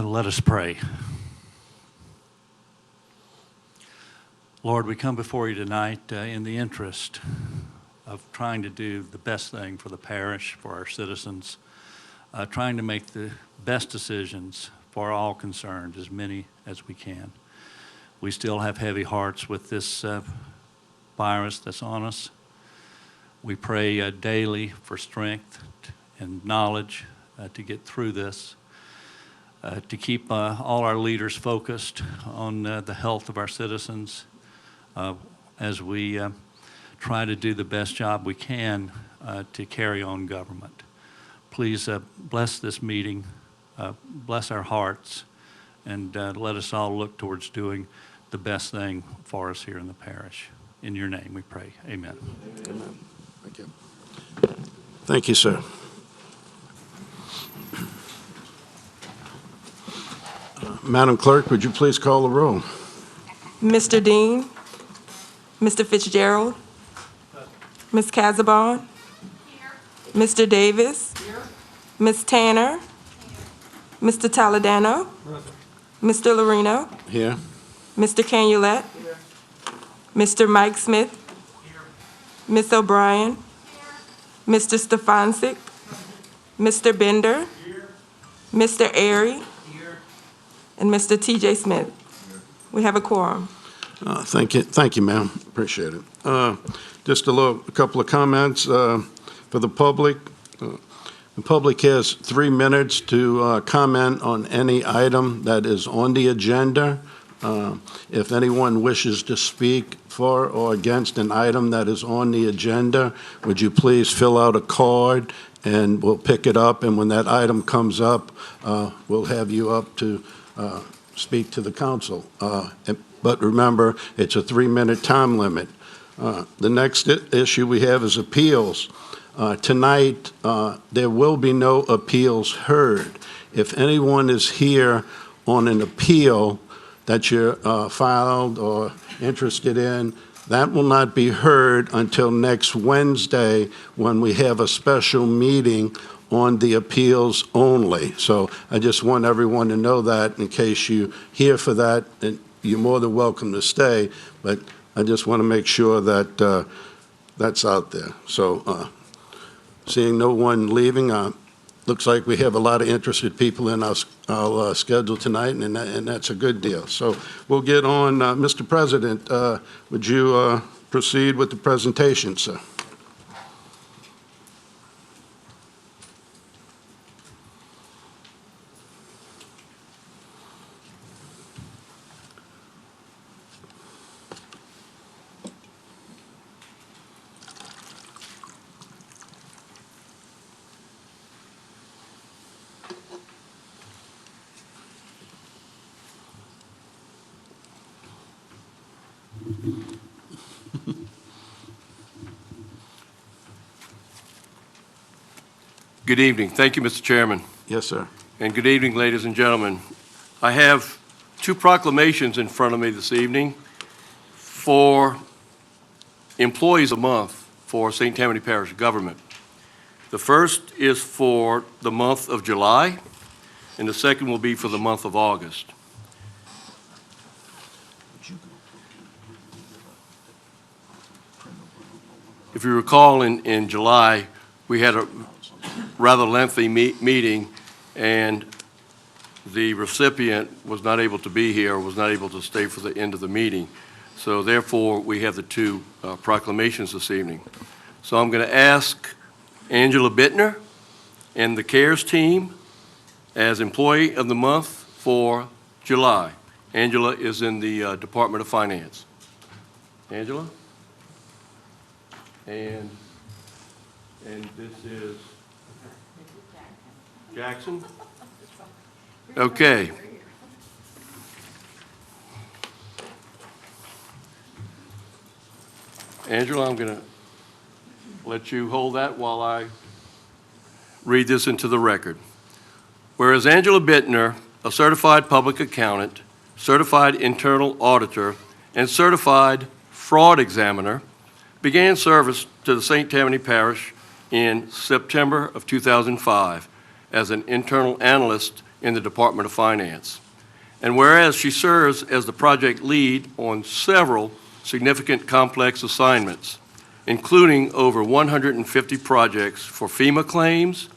Let us pray. Lord, we come before you tonight in the interest of trying to do the best thing for the parish, for our citizens, trying to make the best decisions for all concerned, as many as we can. We still have heavy hearts with this virus that's on us. We pray daily for strength and knowledge to get through this. To keep all our leaders focused on the health of our citizens as we try to do the best job we can to carry on government. Please bless this meeting, bless our hearts, and let us all look towards doing the best thing for us here in the parish. In your name we pray. Amen. Amen. Thank you. Thank you, sir. Madam Clerk, would you please call the roll? Mr. Dean, Mr. Fitzgerald, Ms. Casabon, Mr. Davis, Ms. Tanner, Mr. Toledano, Mr. Lorino, Here. Mr. Canulet, Mr. Mike Smith, Ms. O'Brien, Mr. Stefancic, Mr. Bender, Mr. Airy, and Mr. T.J. Smith. We have a quorum. Thank you, ma'am. Appreciate it. Just a couple of comments for the public. The public has 3 minutes to comment on any item that is on the agenda. If anyone wishes to speak for or against an item that is on the agenda, would you please fill out a card and we'll pick it up, and when that item comes up, we'll have you up to speak to the council. But remember, it's a 3-minute time limit. The next issue we have is appeals. Tonight, there will be no appeals heard. If anyone is here on an appeal that you're filed or interested in, that will not be heard until next Wednesday when we have a special meeting on the appeals only. So I just want everyone to know that in case you're here for that, and you're more than welcome to stay, but I just want to make sure that that's out there. So seeing no one leaving, looks like we have a lot of interested people in our schedule tonight, and that's a good deal. So we'll get on. Mr. President, would you proceed with the presentation, sir? Good evening. Thank you, Mr. Chairman. Yes, sir. And good evening, ladies and gentlemen. I have 2 proclamations in front of me this evening for Employees of the Month for St. Tammany Parish government. The first is for the month of July, and the second will be for the month of August. If you recall, in July, we had a rather lengthy meeting, and the recipient was not able to be here, was not able to stay for the end of the meeting. So therefore, we have the 2 proclamations this evening. So I'm going to ask Angela Bittner and the CARES team as Employee of the Month for July. Angela is in the Department of Finance. Angela? And this is Jackson? Okay. Angela, I'm going to let you hold that while I read this into the record. Whereas Angela Bittner, a certified public accountant, certified internal auditor, and certified fraud examiner, began service to the St. Tammany Parish in September of 2005 as an internal analyst in the Department of Finance. And whereas she serves as the project lead on several significant complex assignments, including over 150 projects for FEMA claims,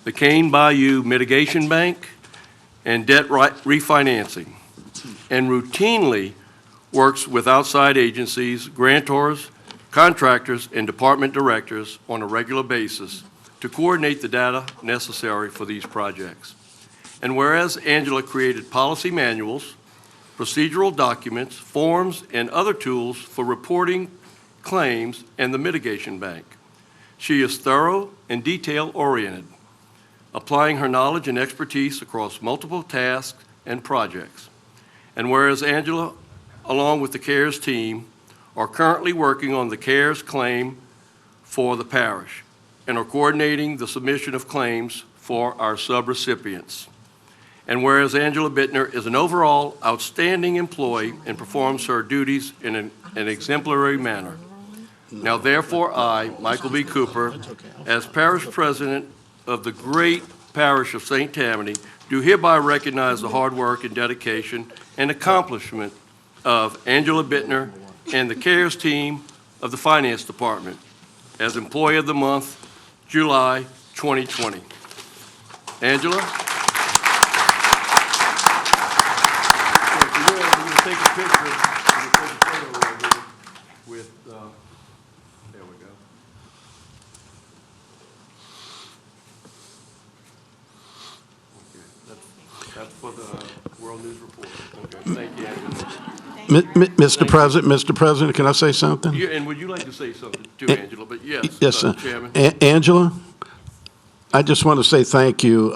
the Cane Bayou Mitigation Bank, and debt refinancing, and routinely works with outside agencies, grantors, contractors, and department directors on a regular basis to coordinate the data necessary for these projects. And whereas Angela created policy manuals, procedural documents, forms, and other tools for reporting claims and the mitigation bank. She is thorough and detail-oriented, applying her knowledge and expertise across multiple tasks and projects. And whereas Angela, along with the CARES team, are currently working on the CARES claim for the parish and are coordinating the submission of claims for our subrecipients. And whereas Angela Bittner is an overall outstanding employee and performs her duties in an exemplary manner. Now therefore I, Michael B. Cooper, as parish president of the great parish of St. Tammany, do hereby recognize the hard work and dedication and accomplishment of Angela Bittner and the CARES team of the Finance Department as Employee of the Month, July 2020. Angela? We're going to take a picture with, there we go. Okay, that's for the World News Report. Okay, thank you, Angela. Mr. President, can I say something? Yeah, and would you like to say something too, Angela? But yes, Yes, sir. Chairman. Angela, I just want to say thank you.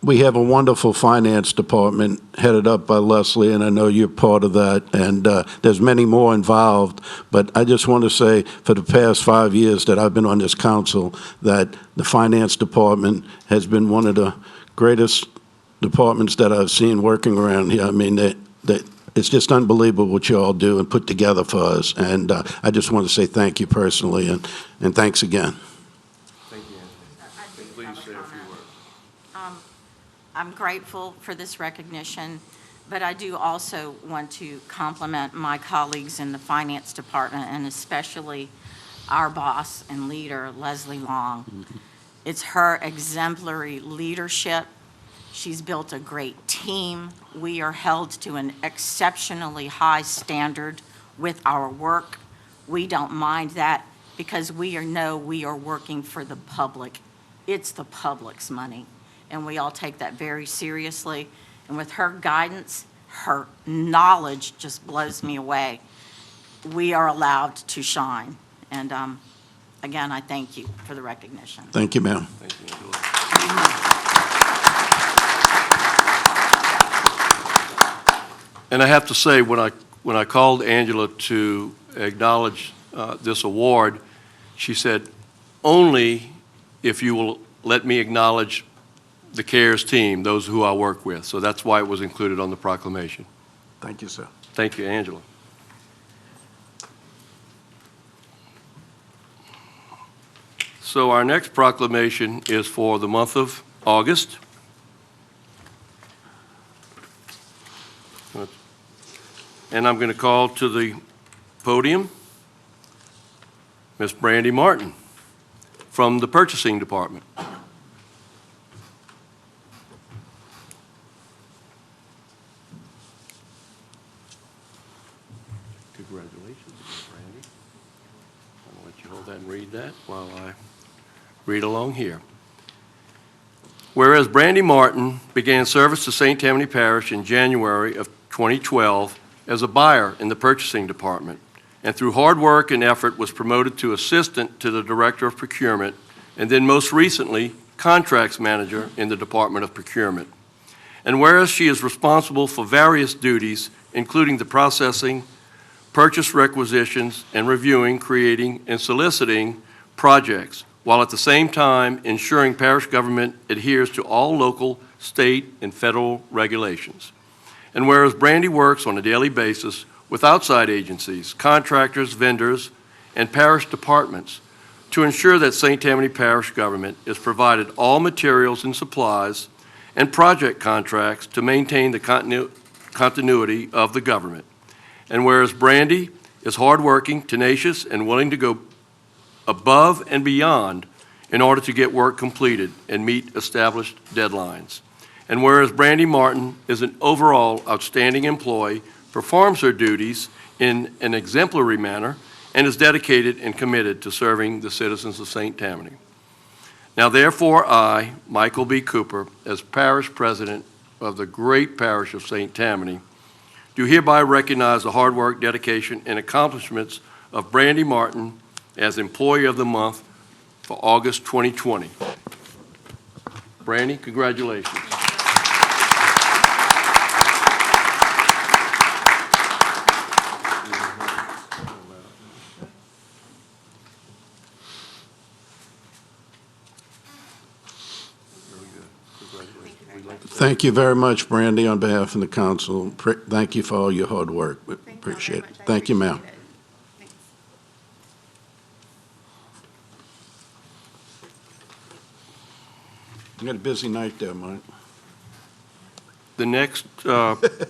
We have a wonderful finance department headed up by Leslie, and I know you're part of that, and there's many more involved. But I just want to say for the past 5 years that I've been on this council that the finance department has been one of the greatest departments that I've seen working around here. I mean, it's just unbelievable what you all do and put together for us. And I just want to say thank you personally, and thanks again. Thank you, Angela. Please say a few words. I'm grateful for this recognition, but I do also want to compliment my colleagues in the Finance Department, and especially our boss and leader, Leslie Long. Mm-hmm. It's her exemplary leadership. She's built a great team. We are held to an exceptionally high standard with our work. We don't mind that because we know we are working for the public. It's the public's money, and we all take that very seriously. And with her guidance, her knowledge just blows me away. We are allowed to shine. And again, I thank you for the recognition. Thank you, ma'am. Thank you, Angela. And I have to say, when I called Angela to acknowledge this award, she said, only if you will let me acknowledge the CARES team, those who I work with. So that's why it was included on the proclamation. Thank you, sir. Thank you, Angela. So our next proclamation is for the month of August. And I'm going to call to the podium Ms. Brandy Martin from the Purchasing Department. Congratulations, Ms. Brandy. I'm going to let you hold that and read that while I read along here. Whereas Brandy Martin began service to St. Tammany Parish in January of 2012 as a buyer in the purchasing department, and through hard work and effort was promoted to assistant to the director of procurement, and then most recently, contracts manager in the Department of Procurement. And whereas she is responsible for various duties, including the processing, purchase requisitions, and reviewing, creating, and soliciting projects, while at the same time ensuring parish government adheres to all local, state, and federal regulations. And whereas Brandy works on a daily basis with outside agencies, contractors, vendors, and parish departments to ensure that St. Tammany Parish government is provided all materials and supplies and project contracts to maintain the continuity of the government. And whereas Brandy is hardworking, tenacious, and willing to go above and beyond in order to get work completed and meet established deadlines. And whereas Brandy Martin is an overall outstanding employee, performs her duties in an exemplary manner, and is dedicated and committed to serving the citizens of St. Tammany. Now therefore I, Michael B. Cooper, as Parish President of the great Parish of St. Tammany, do hereby recognize the hard work, dedication, and accomplishments of Brandy Martin as Employee of the Month for August 2020. Brandy, congratulations. Thank you very much, Brandy, on behalf of the council. Thank you for all your hard work. We appreciate it. Thank you, ma'am. You got a busy night there, Mike. The next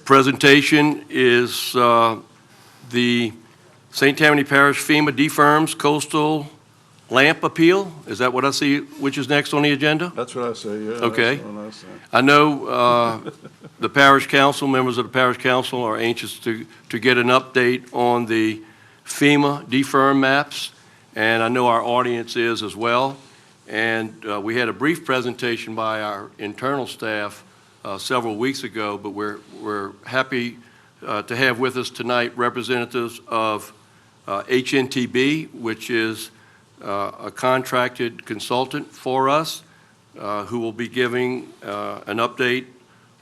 presentation is the St. Tammany Parish FEMA DFIRMS Coastal Lamp Appeal. Is that what I see, which is next on the agenda? That's what I say, yeah. Okay. That's what I say. I know the parish council, members of the parish council are anxious to get an update on the FEMA DFIRM maps, and I know our audience is as well. And we had a brief presentation by our internal staff several weeks ago, but we're happy to have with us tonight representatives of HNTB, which is a contracted consultant for us, who will be giving an update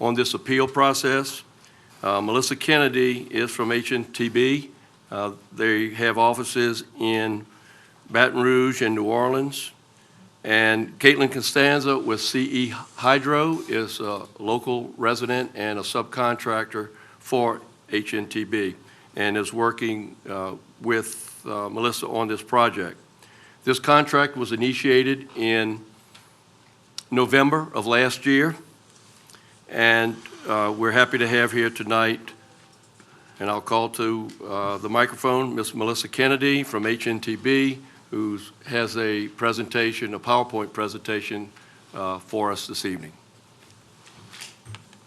on this appeal process. Melissa Kennedy is from HNTB. They have offices in Baton Rouge and New Orleans. And Caitlin Costanza with CE Hydro is a local resident and a subcontractor for HNTB and is working with Melissa on this project. This contract was initiated in November of last year, and we're happy to have here tonight, and I'll call to the microphone Ms. Melissa Kennedy from HNTB, who has a presentation, a PowerPoint presentation for us this evening.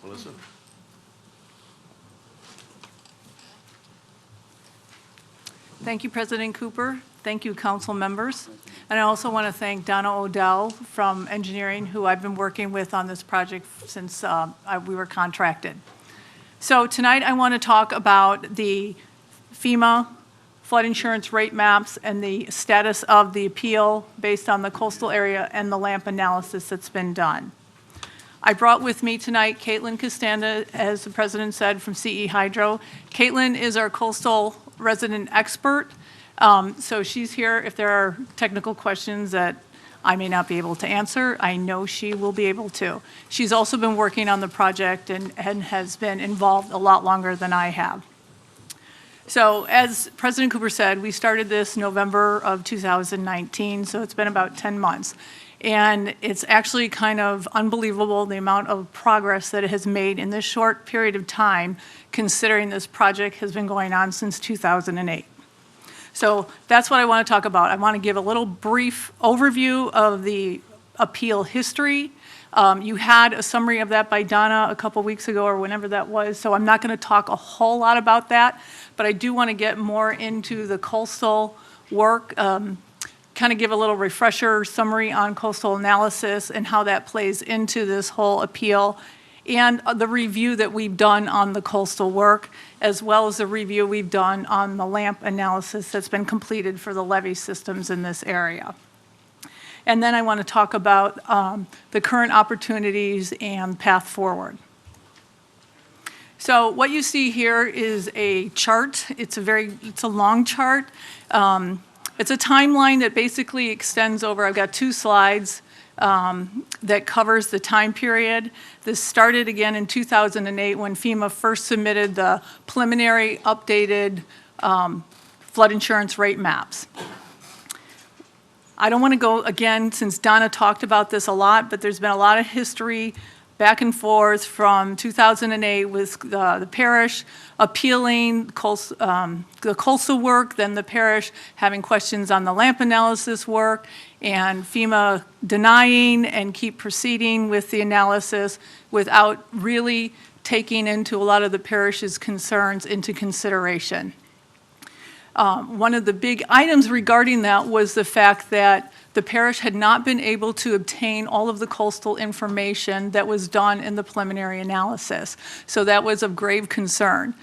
Melissa? Thank you, President Cooper. Thank you, council members. And I also want to thank Donna Odell from engineering, who I've been working with on this project since we were contracted. So tonight I want to talk about the FEMA flood insurance rate maps and the status of the appeal based on the coastal area and the LAMP analysis that's been done. I brought with me tonight Caitlin Costanza, as the president said, from CE Hydro. Caitlin is our coastal resident expert. So she's here if there are technical questions that I may not be able to answer. I know she will be able to. She's also been working on the project and has been involved a lot longer than I have. So as President Cooper said, we started this November of 2019, so it's been about 10 months. And it's actually kind of unbelievable the amount of progress that it has made in this short period of time, considering this project has been going on since 2008. So that's what I want to talk about. I want to give a little brief overview of the appeal history. You had a summary of that by Donna a couple weeks ago or whenever that was, so I'm not going to talk a whole lot about that, but I do want to get more into the coastal work, kind of give a little refresher summary on coastal analysis and how that plays into this whole appeal, and the review that we've done on the coastal work, as well as the review we've done on the LAMP analysis that's been completed for the levee systems in this area. And then I want to talk about the current opportunities and path forward. So what you see here is a chart. It's a long chart. It's a timeline that basically extends over, I've got two slides, that covers the time period. This started again in 2008 when FEMA first submitted the preliminary updated flood insurance rate maps. I don't want to go again, since Donna talked about this a lot, but there's been a lot of history back and forth from 2008 with the parish appealing the coastal work, then the parish having questions on the LAMP analysis work, and FEMA denying and keep proceeding with the analysis without really taking into a lot of the parish's concerns into consideration. One of the big items regarding that was the fact that the parish had not been able to obtain all of the coastal information that was done in the preliminary analysis. So that was of grave concern.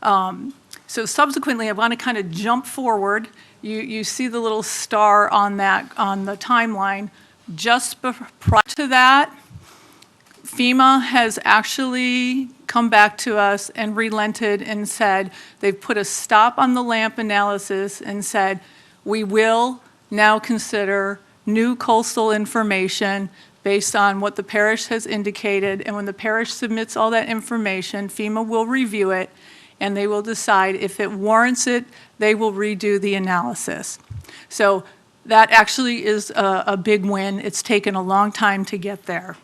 So subsequently, I want to kind of jump forward. You see the little star on the timeline. Just prior to that, FEMA has actually come back to us and relented and said they've put a stop on the LAMP analysis and said we will now consider new coastal information based on what the parish has indicated, and when the parish submits all that information, FEMA will review it and they will decide if it warrants it, they will redo the analysis. So that actually is a big win. It's taken a long time to get there.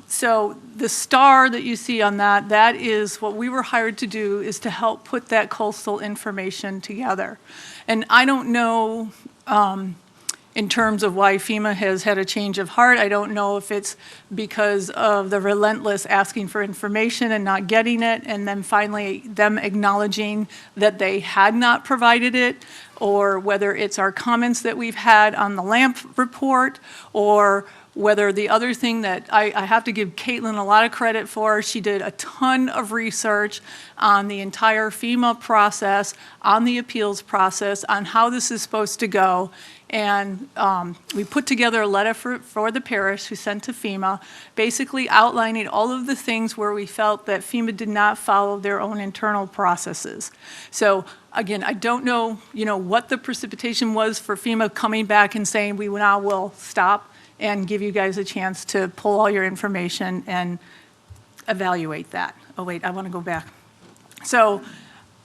So the star that you see on that is what we were hired to do, is to help put that coastal information together. And I don't know in terms of why FEMA has had a change of heart. I don't know if it's because of the relentless asking for information and not getting it, and then finally them acknowledging that they had not provided it, or whether it's our comments that we've had on the LAMP report, or whether the other thing that I have to give Caitlin a lot of credit for, she did a ton of research on the entire FEMA process, on the appeals process, on how this is supposed to go. And we put together a letter for the parish we sent to FEMA, basically outlining all of the things where we felt that FEMA did not follow their own internal processes. So again, I don't know, what the precipitation was for FEMA coming back and saying we now will stop and give you guys a chance to pull all your information and evaluate that. Oh wait, I want to go back. So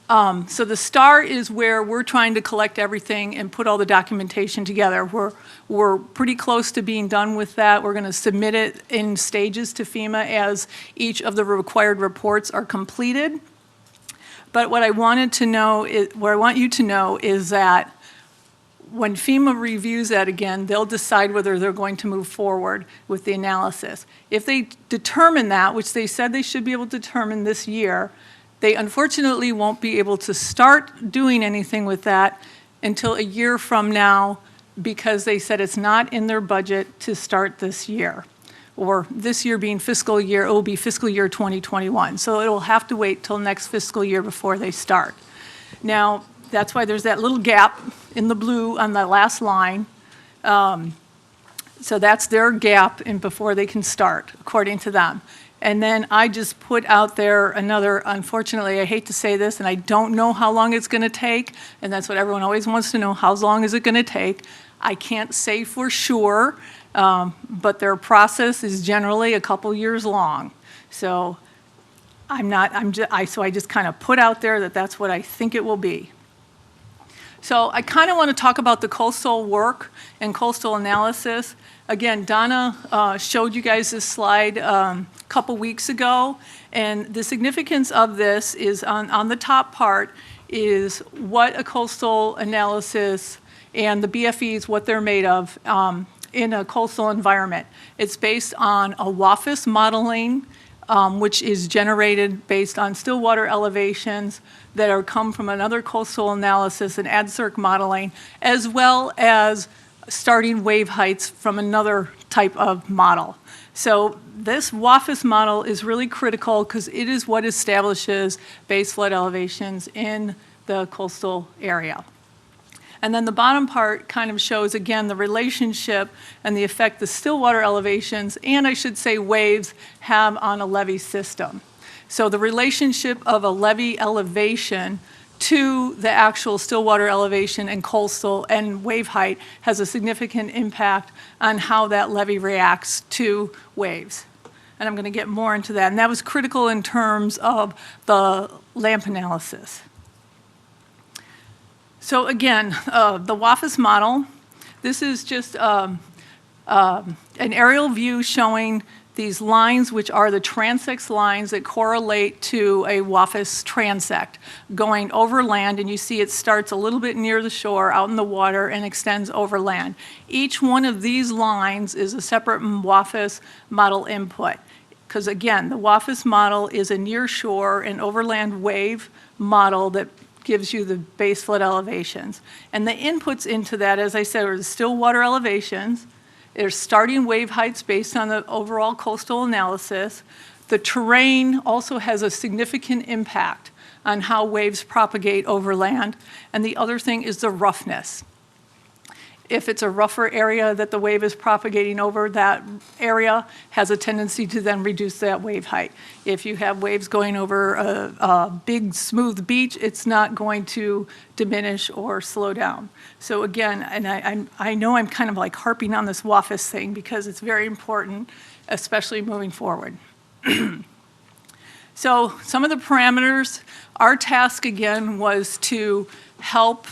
the star is where we're trying to collect everything and put all the documentation together. We're pretty close to being done with that. We're going to submit it in stages to FEMA as each of the required reports are completed. But what I want you to know is that when FEMA reviews that again, they'll decide whether they're going to move forward with the analysis. If they determine that, which they said they should be able to determine this year, they unfortunately won't be able to start doing anything with that until a year from now, because they said it's not in their budget to start this year. Or this year being fiscal year, it will be fiscal year 2021. So it will have to wait till next fiscal year before they start. Now, that's why there's that little gap in the blue on the last line. So that's their gap before they can start, according to them. And then I just put out there another, unfortunately, I hate to say this, and I don't know how long it's going to take, and that's what everyone always wants to know, how long is it going to take? I can't say for sure, but their process is generally a couple years long. So I just kind of put out there that that's what I think it will be. So I kind of want to talk about the coastal work and coastal analysis. Again, Donna showed you guys this slide a couple weeks ago, and the significance of this is on the top part is what a coastal analysis and the BFEs, what they're made of in a coastal environment. It's based on a WHAFIS modeling, which is generated based on still water elevations that are come from another coastal analysis and ADCIRC modeling, as well as starting wave heights from another type of model. So this WHAFIS model is really critical because it is what establishes base flood elevations in the coastal area. And then the bottom part kind of shows, again, the relationship and the effect the still water elevations, and I should say waves, have on a levee system. So the relationship of a levee elevation to the actual still water elevation and coastal and wave height has a significant impact on how that levee reacts to waves. And I'm going to get more into that. And that was critical in terms of the LAMP analysis. So again, the WHAFIS model, this is just an aerial view showing these lines, which are the transects lines that correlate to a WHAFIS transect going over land, and you see it starts a little bit near the shore out in the water and extends over land. Each one of these lines is a separate WHAFIS model input, because again, the WHAFIS model is a near shore and overland wave model that gives you the base flood elevations. And the inputs into that, as I said, are the still water elevations. There's starting wave heights based on the overall coastal analysis. The terrain also has a significant impact on how waves propagate over land. And the other thing is the roughness. If it's a rougher area that the wave is propagating over, that area has a tendency to then reduce that wave height. If you have waves going over a big smooth beach, it's not going to diminish or slow down. So again, and I know I'm kind of like harping on this WHAFIS thing because it's very important, especially moving forward. So some of the parameters, our task again was to help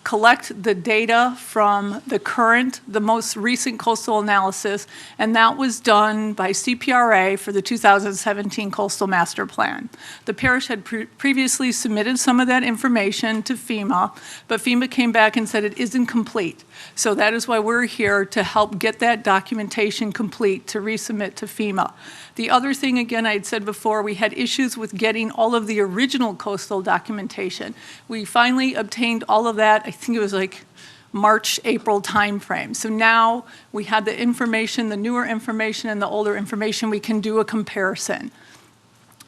collect the data from the most recent coastal analysis, and that was done by CPRA for the 2017 Coastal Master Plan. The parish had previously submitted some of that information to FEMA, but FEMA came back and said it isn't complete. So that is why we're here to help get that documentation complete to resubmit to FEMA. The other thing, again, I had said before, we had issues with getting all of the original coastal documentation. We finally obtained all of that, I think it was like March, April timeframe. So now we had the information, the newer information and the older information, we can do a comparison.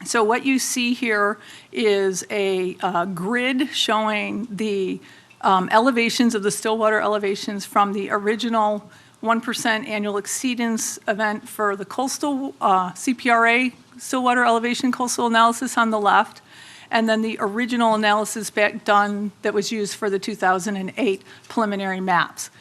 So what you see here is a grid showing the elevations of the still water elevations from the original 1% annual exceedance event for the coastal CPRA stillwater elevation coastal analysis on the left, and then the original analysis back done that was used for the 2008 preliminary maps.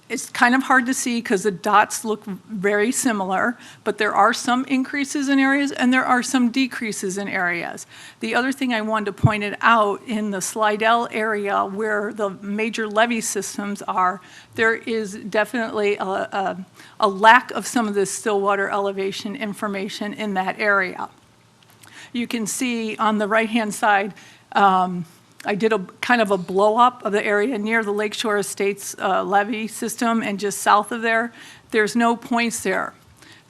It's kind of hard to see because the dots look very similar, but there are some increases in areas and there are some decreases in areas. The other thing I wanted to point it out, in the Slidell area where the major levee systems are, there is definitely a lack of some of this still water elevation information in that area. You can see on the right-hand side, I did a kind of a blow up of the area near the Lakeshore Estates levee system, and just south of there, there's no points there.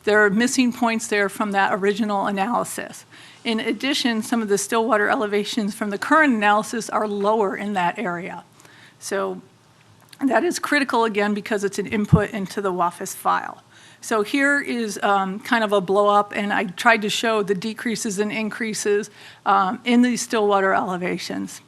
There are missing points there from that original analysis. In addition, some of the still water elevations from the current analysis are lower in that area. So that is critical, again, because it's an input into the WHAFIS file. So here is kind of a blow up, and I tried to show the decreases and increases in these still water elevations.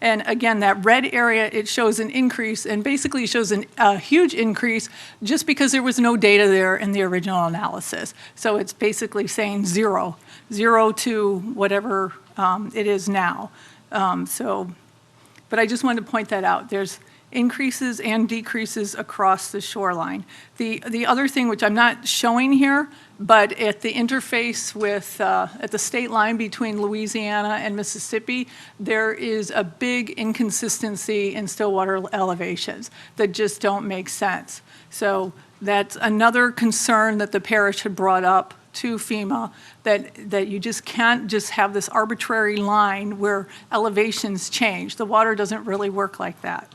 And again, that red area, it shows an increase, and basically shows a huge increase just because there was no data there in the original analysis. So it's basically saying zero to whatever it is now. But I just wanted to point that out. There's increases and decreases across the shoreline. The other thing, which I'm not showing here, but at the interface with, at the state line between Louisiana and Mississippi, there is a big inconsistency in still water elevations that just don't make sense. So that's another concern that the parish had brought up to FEMA, that you just can't just have this arbitrary line where elevations change. The water doesn't really work like that.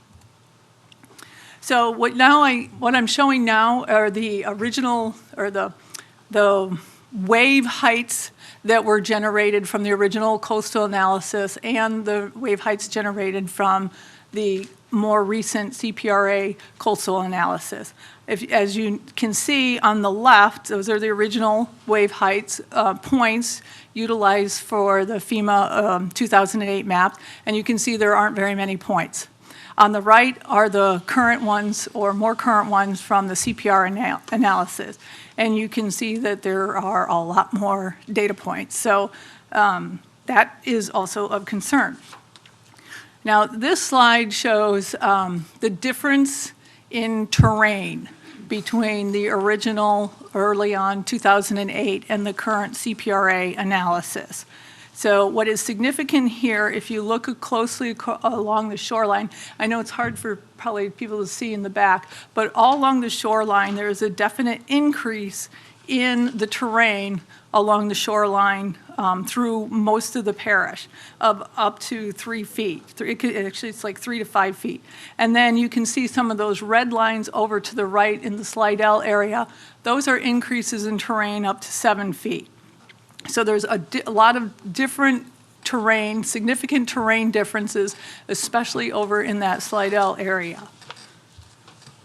So what I'm showing now are the original, or the wave heights that were generated from the original coastal analysis and the wave heights generated from the more recent CPRA coastal analysis. As you can see on the left, those are the original wave heights points utilized for the FEMA 2008 map, and you can see there aren't very many points. On the right are the current ones, or more current ones, from the CPR analysis. And you can see that there are a lot more data points. So that is also of concern. Now, this slide shows the difference in terrain between the original early on 2008 and the current CPRA analysis. So what is significant here, if you look closely along the shoreline, I know it's hard for probably people to see in the back, but all along the shoreline, there is a definite increase in the terrain along the shoreline through most of the parish of up to 3 feet. Actually, it's like 3 to 5 feet. And then you can see some of those red lines over to the right in the Slidell area. Those are increases in terrain up to 7 feet. So there's a lot of different terrain, significant terrain differences, especially over in that Slidell area.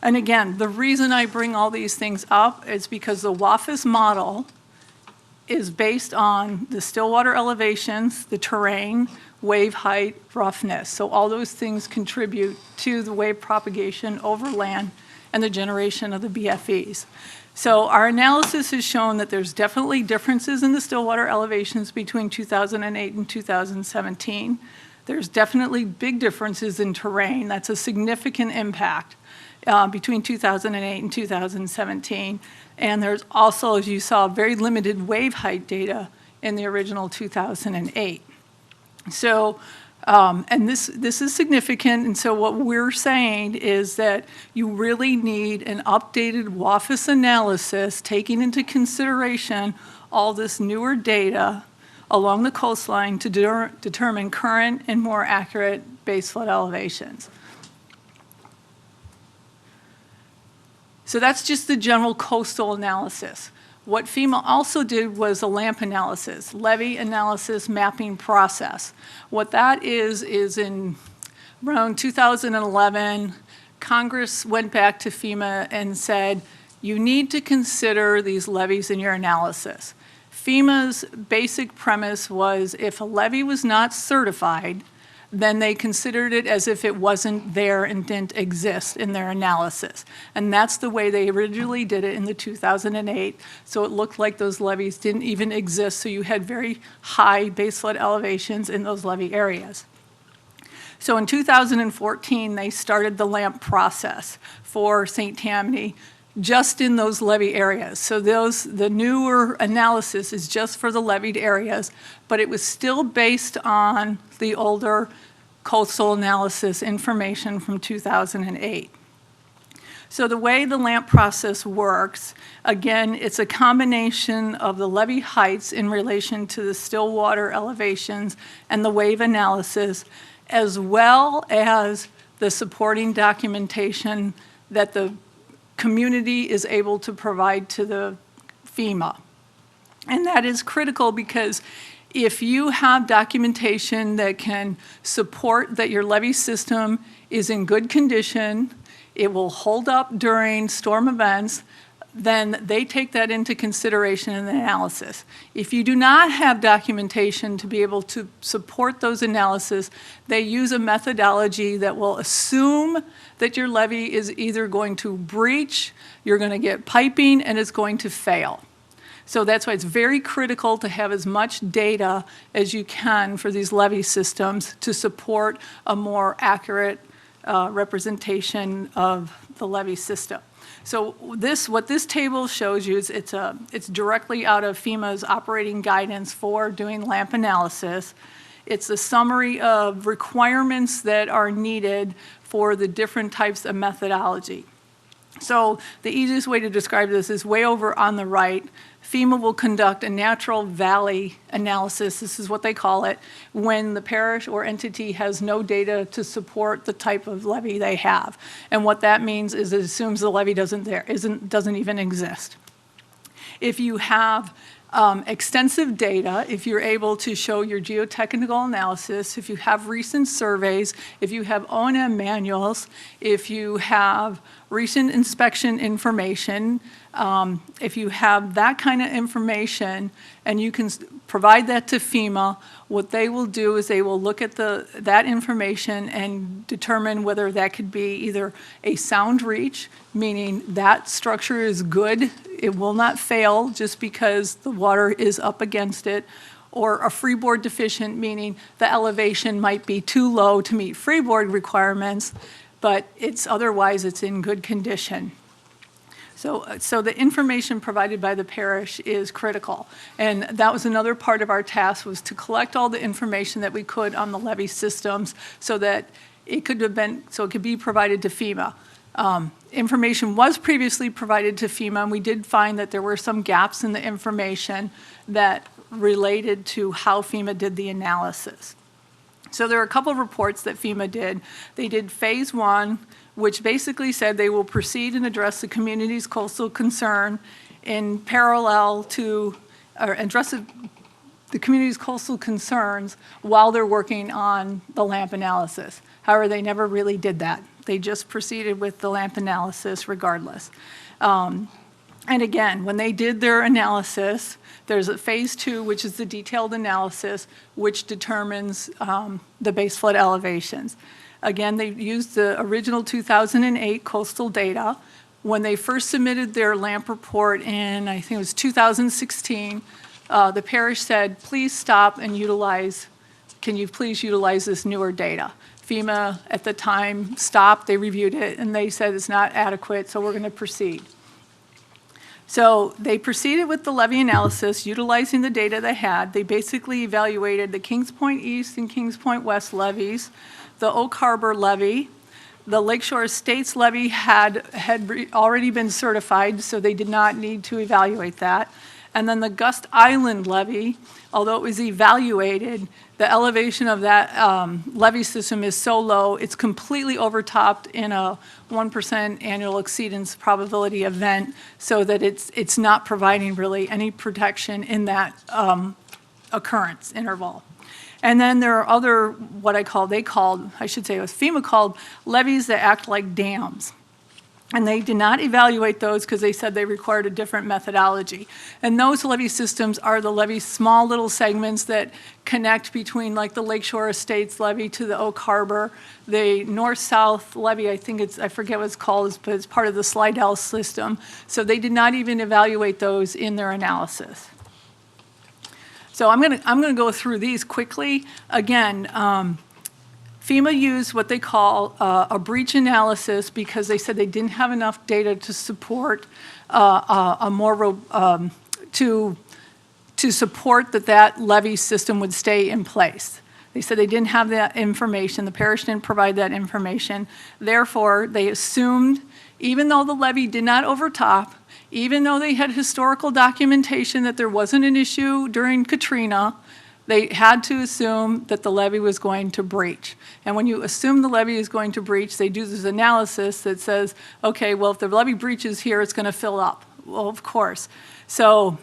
And again, the reason I bring all these things up is because the WHAFIS model is based on the stillwater elevations, the terrain, wave height, roughness. So all those things contribute to the wave propagation over land and the generation of the BFEs. So our analysis has shown that there's definitely differences in the stillwater elevations between 2008 and 2017. There's definitely big differences in terrain. That's a significant impact between 2008 and 2017. And there's also, as you saw, very limited wave height data in the original 2008. So, and this is significant, and so what we're saying is that you really need an updated WHAFIS analysis taking into consideration all this newer data along the coastline to determine current and more accurate base flood elevations. So that's just the general coastal analysis. What FEMA also did was a LAMP analysis, levee analysis mapping process. What that is in around 2011, Congress went back to FEMA and said, you need to consider these levees in your analysis. FEMA's basic premise was if a levee was not certified, then they considered it as if it wasn't there and didn't exist in their analysis. And that's the way they originally did it in the 2008. So it looked like those levees didn't even exist, so you had very high base flood elevations in those levee areas. So in 2014, they started the LAMP process for St. Tammany just in those levee areas. So the newer analysis is just for the levied areas, but it was still based on the older coastal analysis information from 2008. So the way the LAMP process works, again, it's a combination of the levee heights in relation to the still water elevations and the wave analysis, as well as the supporting documentation that the community is able to provide to the FEMA. And that is critical because if you have documentation that can support that your levee system is in good condition, it will hold up during storm events, then they take that into consideration in the analysis. If you do not have documentation to be able to support those analyses, they use a methodology that will assume that your levee is either going to breach, you're going to get piping, and it's going to fail. So that's why it's very critical to have as much data as you can for these levee systems to support a more accurate representation of the levee system. So what this table shows you is it's directly out of FEMA's operating guidance for doing LAMP analysis. It's a summary of requirements that are needed for the different types of methodology. So the easiest way to describe this is way over on the right. FEMA will conduct a natural valley analysis, this is what they call it, when the parish or entity has no data to support the type of levee they have. And what that means is it assumes the levee doesn't even exist. If you have extensive data, if you're able to show your geotechnical analysis, if you have recent surveys, if you have O&M manuals, if you have recent inspection information, if you have that kind of information and you can provide that to FEMA, what they will do is they will look at that information and determine whether that could be either a sound reach, meaning that structure is good, it will not fail just because the water is up against it, or a freeboard deficient, meaning the elevation might be too low to meet freeboard requirements, but otherwise it's in good condition. So the information provided by the parish is critical. And that was another part of our task, was to collect all the information that we could on the levee systems so that it could be provided to FEMA. Information was previously provided to FEMA, and we did find that there were some gaps in the information that related to how FEMA did the analysis. So there are a couple of reports that FEMA did. They did phase 1, which basically said they will proceed and address the community's coastal concern in parallel to, or address the community's coastal concerns while they're working on the LAMP analysis. However, they never really did that. They just proceeded with the LAMP analysis regardless. And again, when they did their analysis, there's a phase 2, which is the detailed analysis, which determines the base flood elevations. Again, they used the original 2008 coastal data. When they first submitted their LAMP report in, I think it was 2016, the parish said, please stop and utilize, can you please utilize this newer data? FEMA at the time stopped, they reviewed it, and they said it's not adequate, so we're going to proceed. So they proceeded with the levee analysis, utilizing the data they had. They basically evaluated the Kingspoint East and Kingspoint West levees, the Oak Harbor levee. The Lakeshore Estates levee had already been certified, so they did not need to evaluate that. And then the Gust Island levee, although it was evaluated, the elevation of that levee system is so low, it's completely overtopped in a 1% annual exceedance probability event, so that it's not providing really any protection in that occurrence interval. And then there are other, FEMA called levees that act like dams. And they did not evaluate those because they said they required a different methodology. And those levee systems are the levee, small little segments that connect between like the Lakeshore Estates levee to the Oak Harbor. The north-south levee, I forget what it's called, but it's part of the Slidell system. So they did not even evaluate those in their analysis. So I'm gonna go through these quickly. Again, FEMA used what they call a breach analysis because they said they didn't have enough data to support to support that levee system would stay in place. They said they didn't have that information. The parish didn't provide that information. Therefore, they assumed, even though the levee did not overtop, even though they had historical documentation that there wasn't an issue during Katrina, they had to assume that the levee was going to breach. And when you assume the levee is going to breach, they do this analysis that says, okay, well, if the levee breaches here, it's going to fill up. Well, of course. So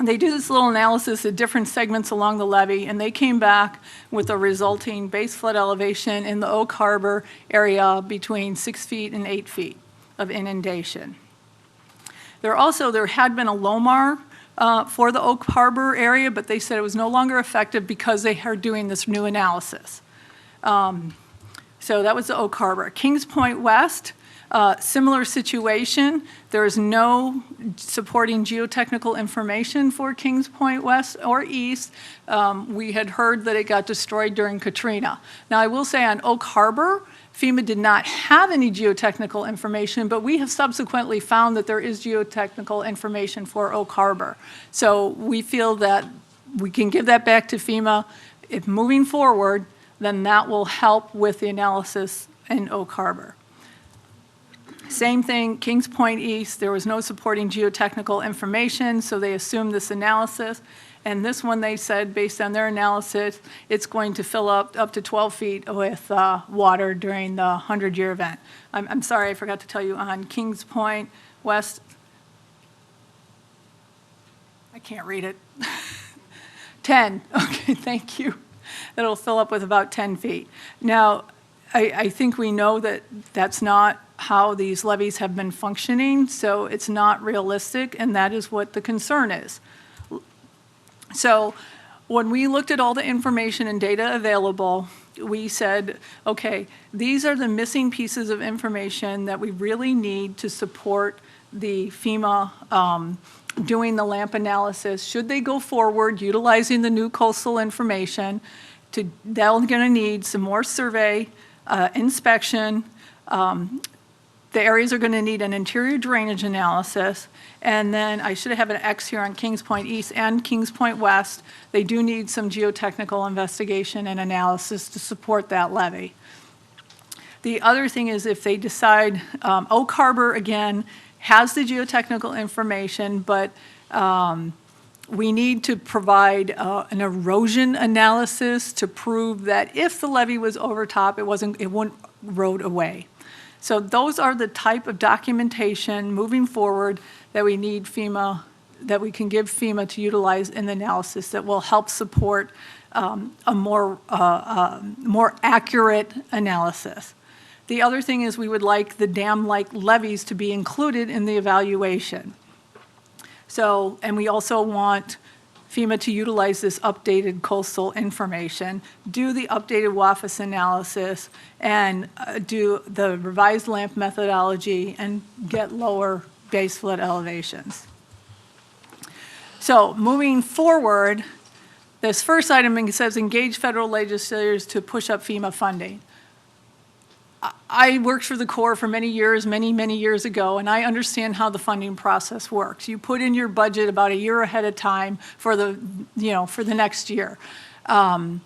they do this little analysis at different segments along the levee, and they came back with a resulting base flood elevation in the Oak Harbor area between 6 feet and 8 feet of inundation. There had been a LOMAR for the Oak Harbor area, but they said it was no longer effective because they are doing this new analysis. So that was the Oak Harbor. Kingspoint West, similar situation. There is no supporting geotechnical information for Kingspoint West or East. We had heard that it got destroyed during Katrina. Now, I will say on Oak Harbor, FEMA did not have any geotechnical information, but we have subsequently found that there is geotechnical information for Oak Harbor. So we feel that we can give that back to FEMA. If moving forward, then that will help with the analysis in Oak Harbor. Same thing, Kingspoint East, there was no supporting geotechnical information, so they assumed this analysis. And this one, they said, based on their analysis, it's going to fill up to 12 feet with water during the 100-year event. I'm sorry, I forgot to tell you on Kingspoint West, I can't read it. 10, okay, thank you. It'll fill up with about 10 feet. Now, I think we know that that's not how these levees have been functioning, so it's not realistic, and that is what the concern is. So when we looked at all the information and data available, we said, okay, these are the missing pieces of information that we really need to support the FEMA doing the LAMP analysis. Should they go forward utilizing the new coastal information, they're going to need some more survey, inspection. The areas are going to need an interior drainage analysis. And then I should have an X here on Kingspoint East and Kingspoint West. They do need some geotechnical investigation and analysis to support that levee. The other thing is if they decide, Oak Harbor, again, has the geotechnical information, but we need to provide an erosion analysis to prove that if the levee was over top, it wouldn't erode away. So those are the type of documentation moving forward that we need FEMA, that we can give FEMA to utilize in the analysis that will help support a more accurate analysis. The other thing is we would like the dam-like levees to be included in the evaluation. So, and we also want FEMA to utilize this updated coastal information, do the updated WHAFIS analysis, and do the revised LAMP methodology and get lower base flood elevations. So moving forward, this first item says engage federal legislators to push up FEMA funding. I worked for the Corps for many years, many years ago, and I understand how the funding process works. You put in your budget about a year ahead of time for the next year. And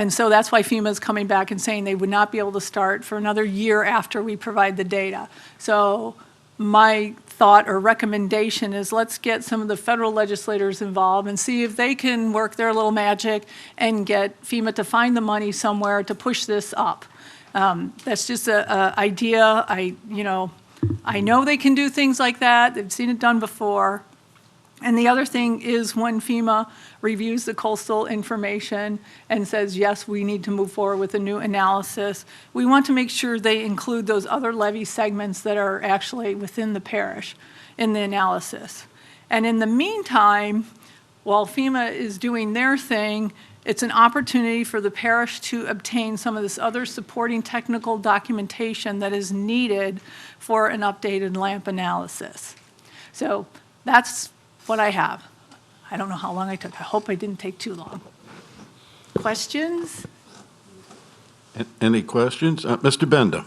so that's why FEMA is coming back and saying they would not be able to start for another year after we provide the data. So my thought or recommendation is let's get some of the federal legislators involved and see if they can work their little magic and get FEMA to find the money somewhere to push this up. That's just an idea. I know they can do things like that. They've seen it done before. And the other thing is when FEMA reviews the coastal information and says, yes, we need to move forward with a new analysis, we want to make sure they include those other levee segments that are actually within the parish in the analysis. And in the meantime, while FEMA is doing their thing, it's an opportunity for the parish to obtain some of this other supporting technical documentation that is needed for an updated LAMP analysis. So that's what I have. I don't know how long I took. I hope I didn't take too long. Questions? Any questions? Mr. Bender.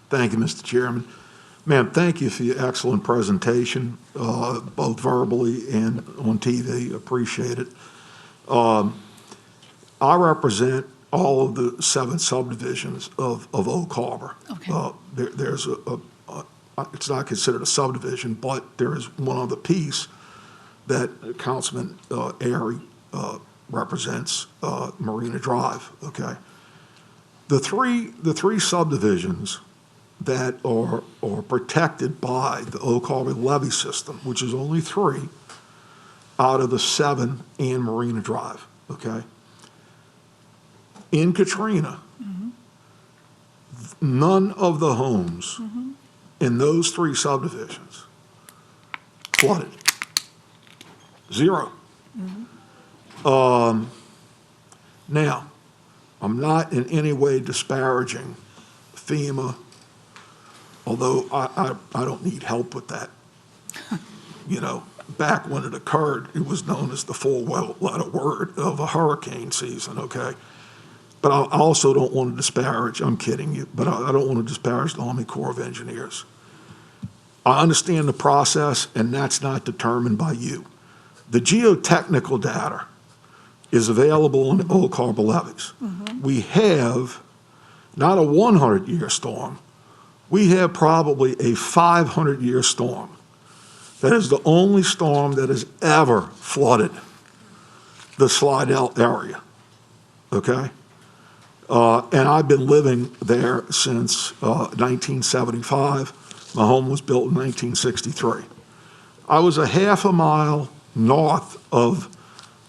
Thank you, Mr. Chairman. Ma'am, thank you for your excellent presentation, both verbally and on TV. Appreciate it. I represent all of the 7 subdivisions of Oak Harbor. Okay. There's it's not considered a subdivision, but there is one other piece that Councilman Airy represents, Marina Drive. Okay. The three subdivisions that are protected by the Oak Harbor levee system, which is only 3 out of the 7 in Marina Drive, okay? In Katrina, none of the homes in those 3 subdivisions flooded. 0. Now, I'm not in any way disparaging FEMA, although I don't need help with that. You know, back when it occurred, it was known as the four-letter word of a hurricane season, okay? But I also don't want to disparage, I'm kidding you, but I don't want to disparage the Army Corps of Engineers. I understand the process, and that's not determined by you. The geotechnical data is available on the Oak Harbor levees. We have not a 100-year storm, we have probably a 500-year storm. That is the only storm that has ever flooded the Slidell area, okay? And I've been living there since 1975. My home was built in 1963. I was a half a mile north of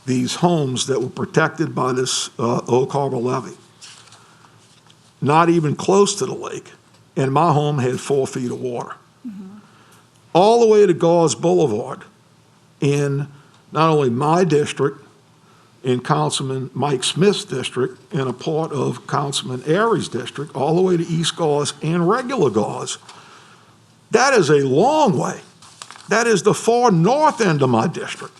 these homes that were protected by this Oak Harbor levee, not even close to the lake. And my home had 4 feet of water. All the way to Gauze Boulevard in not only my district, in Councilman Mike Smith's district and a part of Councilman Airy's district, all the way to East Gauze and regular Gauze. That is a long way. That is the far north end of my district.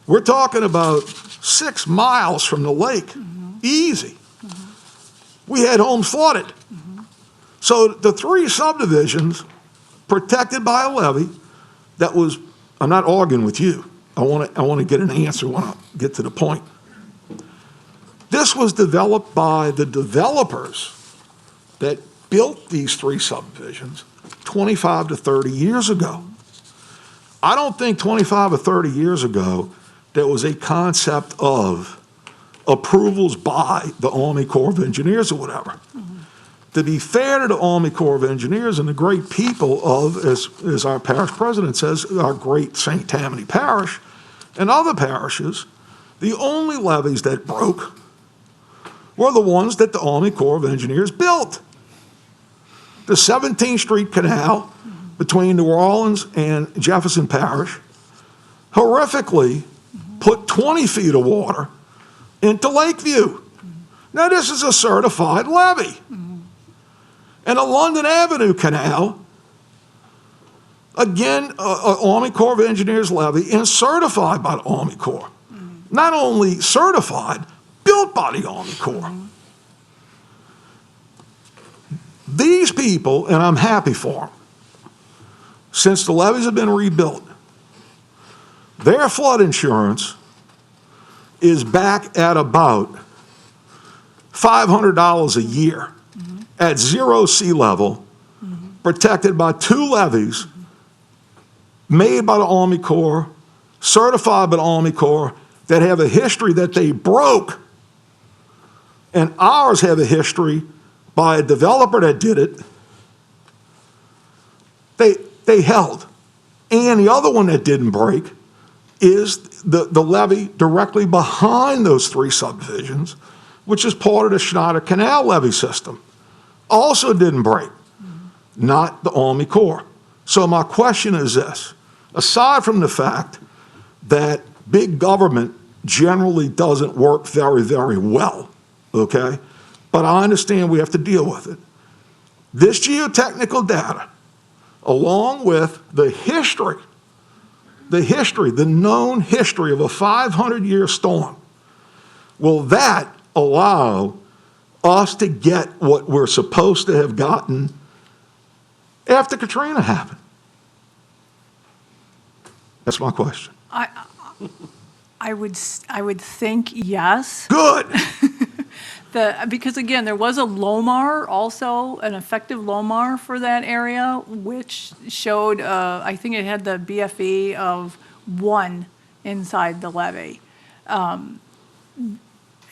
We're talking about 6 miles from the lake, easy. We had homes flooded. So the 3 subdivisions protected by a levee that was, I'm not arguing with you. I want to get an answer when I get to the point. This was developed by the developers that built these 3 subdivisions 25 to 30 years ago. I don't think 25 or 30 years ago there was a concept of approvals by the Army Corps of Engineers or whatever. To be fair to the Army Corps of Engineers and the great people of, as our parish president says, our great St. Tammany Parish and other parishes, the only levees that broke were the ones that the Army Corps of Engineers built. The 17th Street Canal between New Orleans and Jefferson Parish horrifically put 20 feet of water into Lakeview. Now, this is a certified levee. And the London Avenue Canal, again, Army Corps of Engineers levee and certified by the Army Corps. Not only certified, built by the Army Corps. These people, and I'm happy for them, since the levees have been rebuilt, their flood insurance is back at about $500 a year at 0 sea level, protected by 2 levees made by the Army Corps, certified by the Army Corps, that have a history that they broke, and ours have a history by a developer that did it. They held. And the other one that didn't break is the levee directly behind those 3 subdivisions, which is part of the Schneider Canal levee system. Also didn't break, not the Army Corps. So my question is this: aside from the fact that big government generally doesn't work very, very well, okay? But I understand we have to deal with it. This geotechnical data, along with the known history of a 500-year storm, will that allow us to get what we're supposed to have gotten after Katrina happened? That's my question. I would think yes. Good. Because again, there was a LOMAR also, an effective LOMAR for that area, which showed, I think it had the BFE of 1 inside the levee.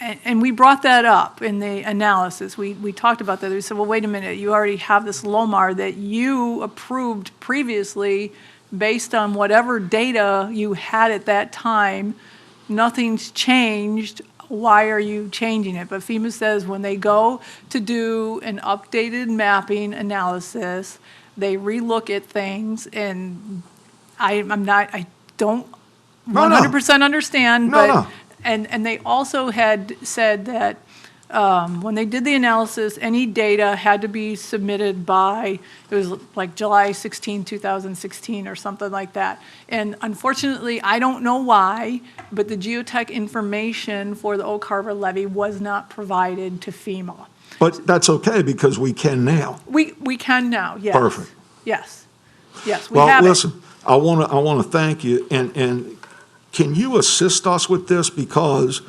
And we brought that up in the analysis. We talked about that. We said, well, wait a minute, you already have this LOMAR that you approved previously based on whatever data you had at that time. Nothing's changed. Why are you changing it? But FEMA says when they go to do an updated mapping analysis, they relook at things, and I don't 100% understand, but No. And they also had said that when they did the analysis, any data had to be submitted by, it was like July 16, 2016 or something like that. And unfortunately, I don't know why, but the geotech information for the Oak Harbor levee was not provided to FEMA. But that's okay, because we can now. We can now, yes. Perfect. Yes, we have it. Well, listen, I want to thank you, and can you assist us with this? Because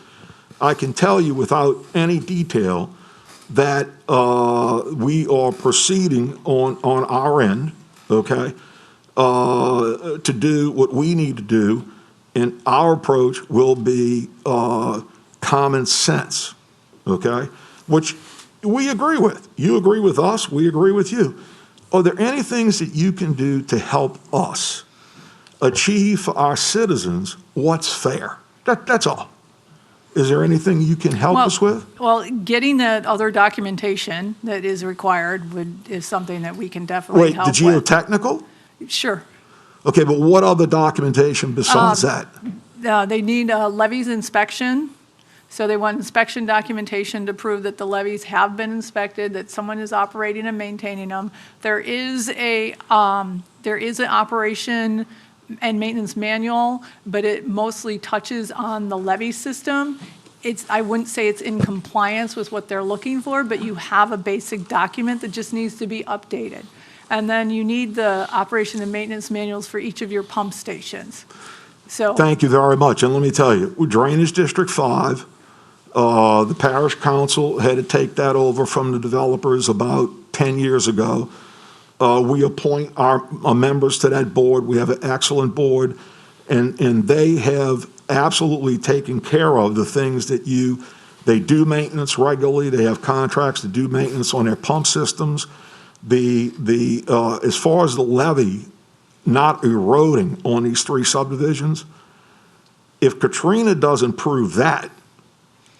I can tell you without any detail that we are proceeding on our end, okay, to do what we need to do, and our approach will be common sense, okay, which we agree with. You agree with us, we agree with you. Are there any things that you can do to help us achieve for our citizens what's fair? That's all. Is there anything you can help us with? Well, getting that other documentation that is required is something that we can definitely help with. Wait, the geotechnical? Sure. Okay, but what other documentation besides that? They need a levies inspection, so they want inspection documentation to prove that the levies have been inspected, that someone is operating and maintaining them. There is an operation and maintenance manual, but it mostly touches on the levy system. I wouldn't say it's in compliance with what they're looking for, but you have a basic document that just needs to be updated. And then you need the operation and maintenance manuals for each of your pump stations. So. Thank you very much. And let me tell you, Drainage District 5, the Parish Council had to take that over from the developers about 10 years ago. We appoint our members to that board. We have an excellent board, and they have absolutely taken care of the things that they do maintenance regularly. They have contracts to do maintenance on their pump systems. As far as the levee not eroding on these 3 subdivisions, if Katrina doesn't prove that,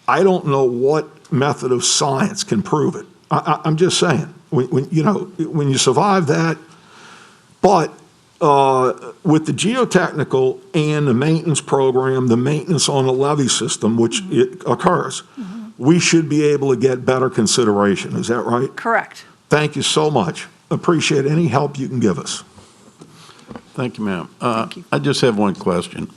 I don't know what method of science can prove it. I'm just saying, when you survive that, but with the geotechnical and the maintenance program, the maintenance on the levee system, which it occurs, we should be able to get better consideration. Is that right? Correct. Thank you so much. Appreciate any help you can give us. Thank you, ma'am. Thank you. I just have one question.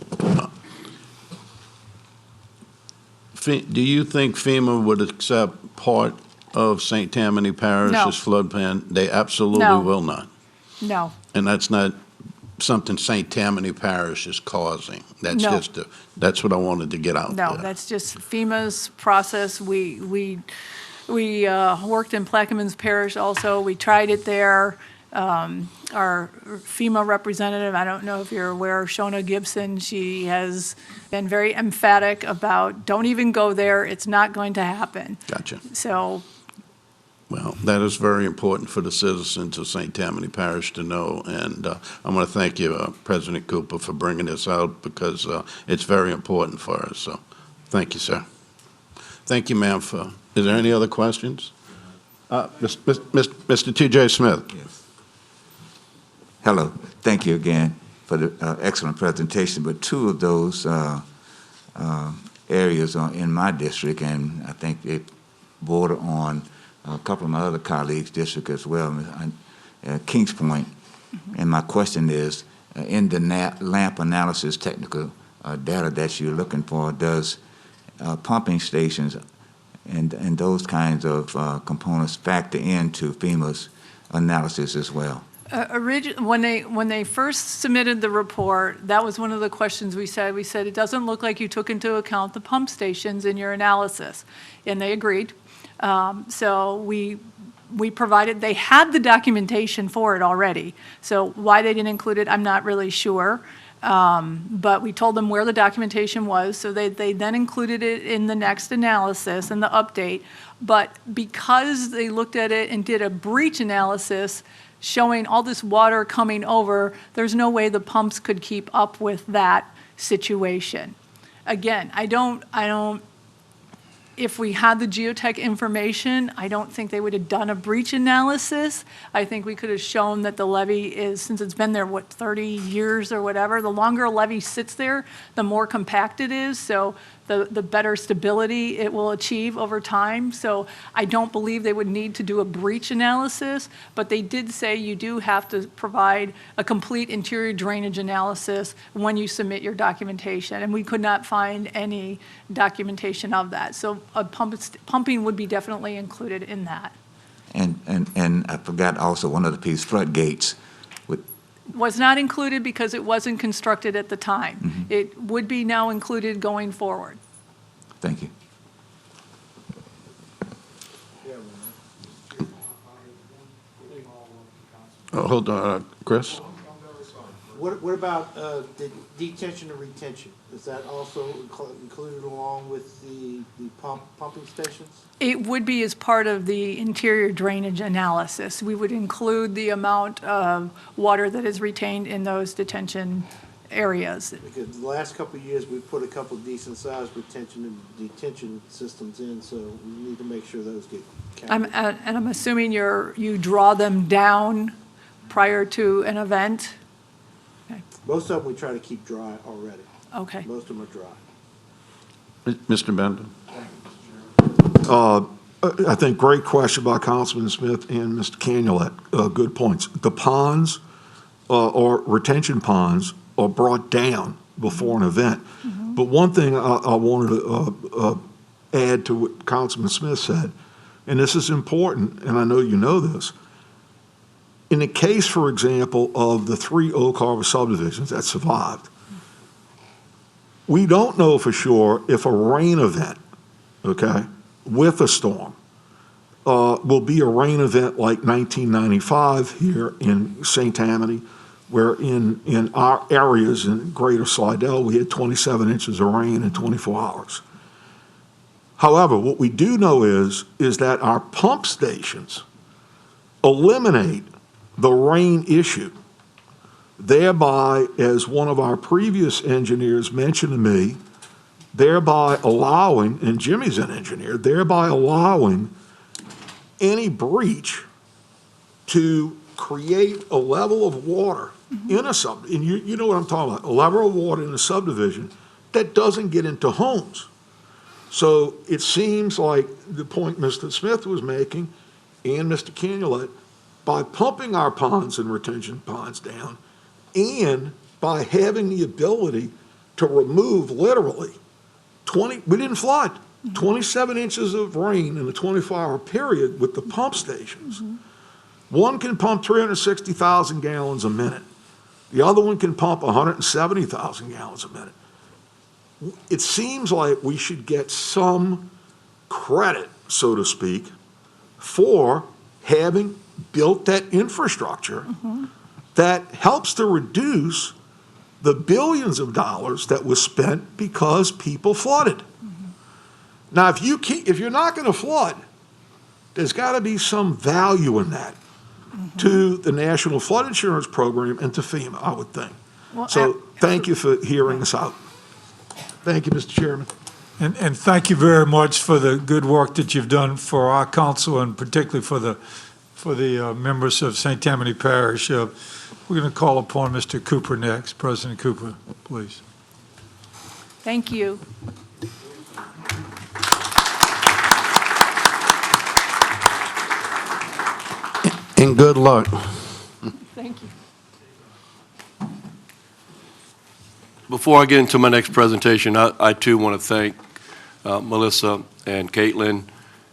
Do you think FEMA would accept part of St. Tammany Parish's floodplain? They absolutely No. will not. No. And that's not something St. Tammany Parish is causing. That's No. that's what I wanted to get out there. No, that's just FEMA's process. We worked in Plaquemines Parish also. We tried it there. Our FEMA representative, I don't know if you're aware, Shona Gibson, she has been very emphatic about, don't even go there. It's not going to happen. Gotcha. So, Well, that is very important for the citizens of St. Tammany Parish to know, and I want to thank you, President Cooper, for bringing this out because it's very important for us. So, thank you, sir. Thank you, ma'am. Is there any other questions? Mr. T.J. Smith. Yes. Hello. Thank you again for the excellent presentation. But 2 of those areas are in my district, and I think they border on a couple of my other colleagues' district as well, Kingspoint. And my question is, in the LAMP analysis technical data that you're looking for, does pumping stations and those kinds of components factor into FEMA's analysis as well? when they first submitted the report, that was one of the questions we said. We said, it doesn't look like you took into account the pump stations in your analysis. And they agreed. So we provided, they had the documentation for it already. So why they didn't include it, I'm not really sure. But we told them where the documentation was, so they then included it in the next analysis and the update. But because they looked at it and did a breach analysis showing all this water coming over, there's no way the pumps could keep up with that situation. Again, if we had the geotech information, I don't think they would have done a breach analysis. I think we could have shown that the levee is, since it's been there, 30 years or whatever, the longer a levee sits there, the more compact it is, so the better stability it will achieve over time. So I don't believe they would need to do a breach analysis, but they did say you do have to provide a complete interior drainage analysis when you submit your documentation, and we could not find any documentation of that. So pumping would be definitely included in that. And I forgot also one other piece, floodgates. Was not included because it wasn't constructed at the time. Mm-hmm. It would be now included going forward. Thank you. Hold on, Chris? What about the detention and retention? Is that also included along with the pumping stations? It would be as part of the interior drainage analysis. We would include the amount of water that is retained in those detention areas. Because the last couple of years, we've put a couple of decent-sized retention and detention systems in, so we need to make sure those get counted. And I'm assuming you draw them down prior to an event? Most of them we try to keep dry already. Okay. Most of them are dry. Mr. Bender? I think great question by Councilman Smith and Mr. Canulet. Good points. The ponds or retention ponds are brought down before an event. But one thing I wanted to add to what Councilman Smith said, and this is important, and I know you know this. In the case, for example, of the 3 Oak Harbor subdivisions that survived, we don't know for sure if a rain event, okay, with a storm, will be a rain event like 1995 here in St. Tammany, where in our areas in Greater Slidell, we had 27 inches of rain in 24 hours. However, what we do know is that our pump stations eliminate the rain issue, thereby, as one of our previous engineers mentioned to me, thereby allowing, and Jimmy's an engineer, thereby allowing any breach to create a level of water in a and you know what I'm talking about, a level of water in a subdivision that doesn't get into homes. So it seems like the point Mr. Smith was making and Mr. Canulet, by pumping our ponds and retention ponds down and by having the ability to remove literally we didn't flood, 27 inches of rain in a 24-hour period with the pump stations. One can pump 360,000 gallons a minute. The other one can pump 170,000 gallons a minute. It seems like we should get some credit, so to speak, for having built that infrastructure that helps to reduce the billions of dollars that was spent because people flooded. Now, if you're not going to flood, there's got to be some value in that to the National Flood Insurance Program and to FEMA, I would think. Well, So thank you for hearing us out. Thank you, Mr. Chairman. And thank you very much for the good work that you've done for our council and particularly for the members of St. Tammany Parish. We're going to call upon Mr. Cooper next. President Cooper, please. Thank you. And good luck. Thank you. Before I get into my next presentation, I too want to thank Melissa and Caitlin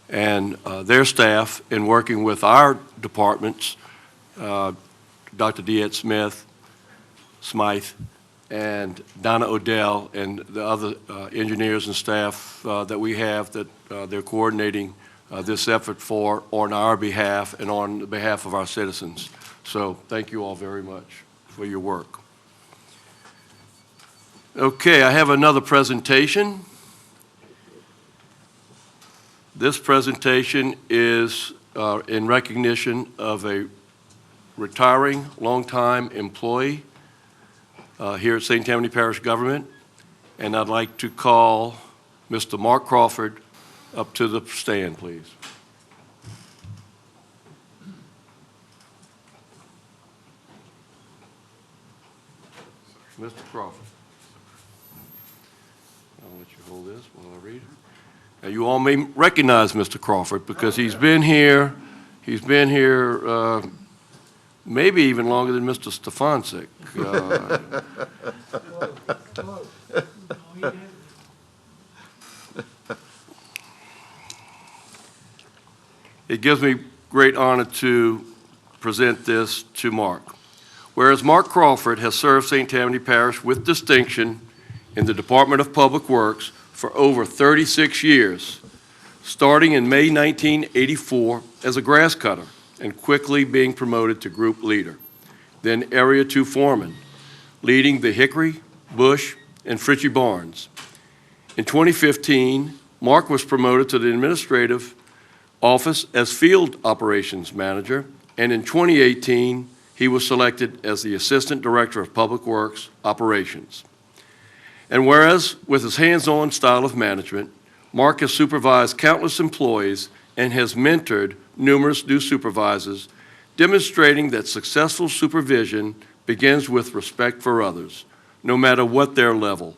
and their staff in working with our departments, Dr. DeEtte Smythe, and Donna Odell, and the other engineers and staff that we have that they're coordinating this effort for on our behalf and on behalf of our citizens. So thank you all very much for your work. Okay, I have another presentation. This presentation is in recognition of a retiring longtime employee here at St. Tammany Parish Government, and I'd like to call Mr. Mark Crawford up to the stand, please. Mr. Crawford. I'll let you hold this while I read it. Now, you all may recognize Mr. Crawford because he's been here maybe even longer than Mr. Stefancic. It gives me great honor to present this to Mark. Whereas Mark Crawford has served St. Tammany Parish with distinction in the Department of Public Works for over 36 years, starting in May 1984 as a grass cutter and quickly being promoted to group leader, then Area 2 foreman, leading the Hickory, Bush, and Fritchie Barns. In 2015, Mark was promoted to the administrative office as field operations manager, and in 2018, he was selected as the Assistant Director of Public Works Operations. And whereas with his hands-on style of management, Mark has supervised countless employees and has mentored numerous new supervisors, demonstrating that successful supervision begins with respect for others, no matter what their level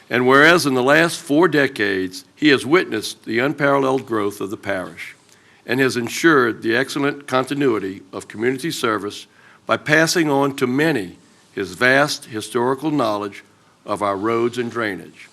And whereas in the last 4 decades, he has witnessed the unparalleled growth of the parish and has ensured the excellent continuity of community service by passing on to many his vast historical knowledge of our roads and drainage.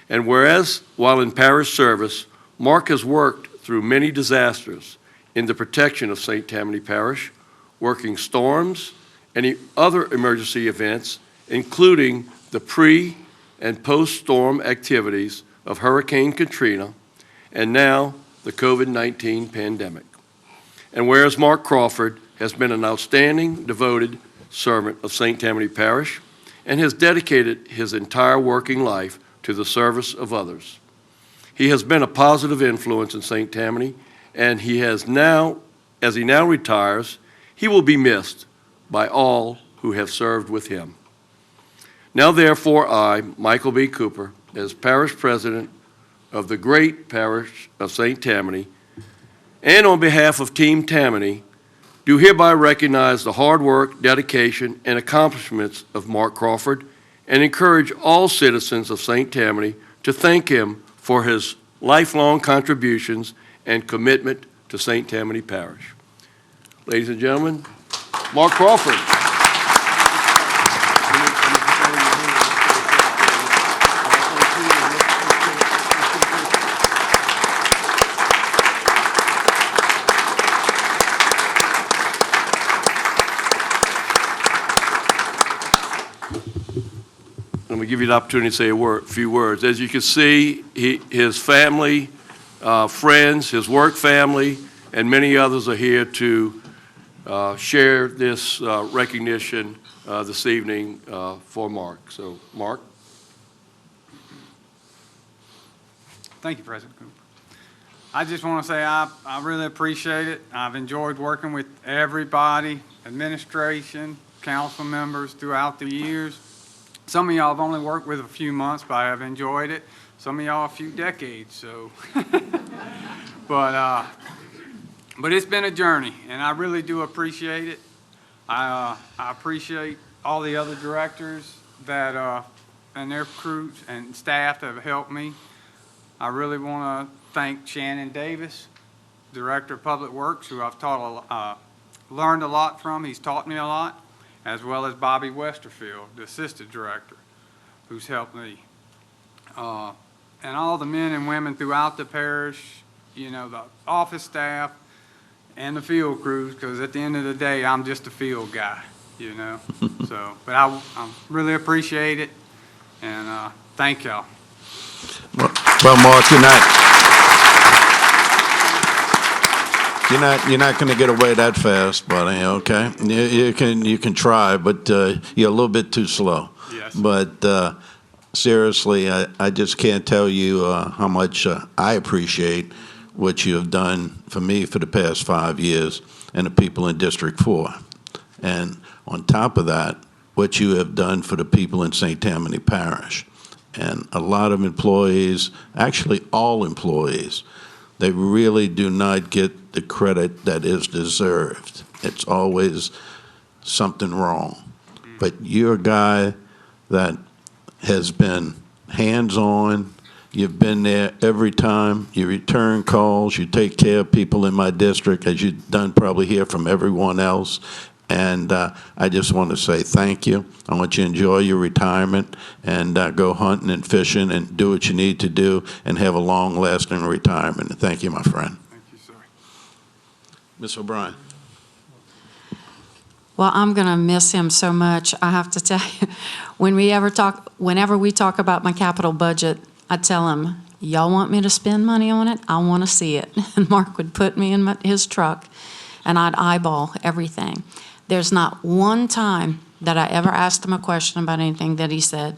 And whereas, while in parish service, Mark has worked through many disasters in the protection of St. Tammany Parish, working storms and other emergency events, including the pre- and post-storm activities of Hurricane Katrina, and now the COVID-19 pandemic. And whereas Mark Crawford has been an outstanding, devoted servant of St. Tammany Parish and has dedicated his entire working life to the service of others. He has been a positive influence in St. Tammany, and he has now, as he now retires, he will be missed by all who have served with him. Now therefore I, Michael B. Cooper, as parish president of the great parish of St. Tammany, and on behalf of Team Tammany, do hereby recognize the hard work, dedication, and accomplishments of Mark Crawford and encourage all citizens of St. Tammany to thank him for his lifelong contributions and commitment to St. Tammany Parish. Ladies and gentlemen, Mark Crawford. Let me give you the opportunity to say a few words. As you can see, his family, friends, his work family, and many others are here to share this recognition this evening for Mark. So, Mark. Thank you, President Cooper. I just want to say I really appreciate it. I've enjoyed working with everybody, administration, council members throughout the years. Some of y'all have only worked with a few months, but I have enjoyed it. Some of y'all a few decades, so. But it's been a journey, and I really do appreciate it. I appreciate all the other directors that and their crews and staff that have helped me. I really want to thank Shannon Davis, Director of Public Works, who I've learned a lot from. He's taught me a lot, as well as Bobby Westerfield, the Assistant Director, who's helped me. And all the men and women throughout the parish, you know, the office staff and the field crews, because at the end of the day, I'm just a field guy, you know. So, but I really appreciate it, and thank y'all. Well, Mark, you're not going to get away that fast, buddy. Okay, you can try, but you're a little bit too slow. Yes. But seriously, I just can't tell you how much I appreciate what you have done for me for the past 5 years and the people in District 4. And on top of that, what you have done for the people in St. Tammany Parish. And a lot of employees, actually all employees, they really do not get the credit that is deserved. It's always something wrong. But you're a guy that has been hands-on. You've been there every time. You return calls. You take care of people in my district, as you've done probably hear from everyone else. And I just want to say thank you. I want you to enjoy your retirement and go hunting and fishing and do what you need to do and have a long-lasting retirement. Thank you, my friend. Thank you, sir. Ms. O'Brien. Well, I'm going to miss him so much. I have to tell you, whenever we talk about my capital budget, I tell him, y'all want me to spend money on it? I want to see it. And Mark would put me in his truck, and I'd eyeball everything. There's not one time that I ever asked him a question about anything that he said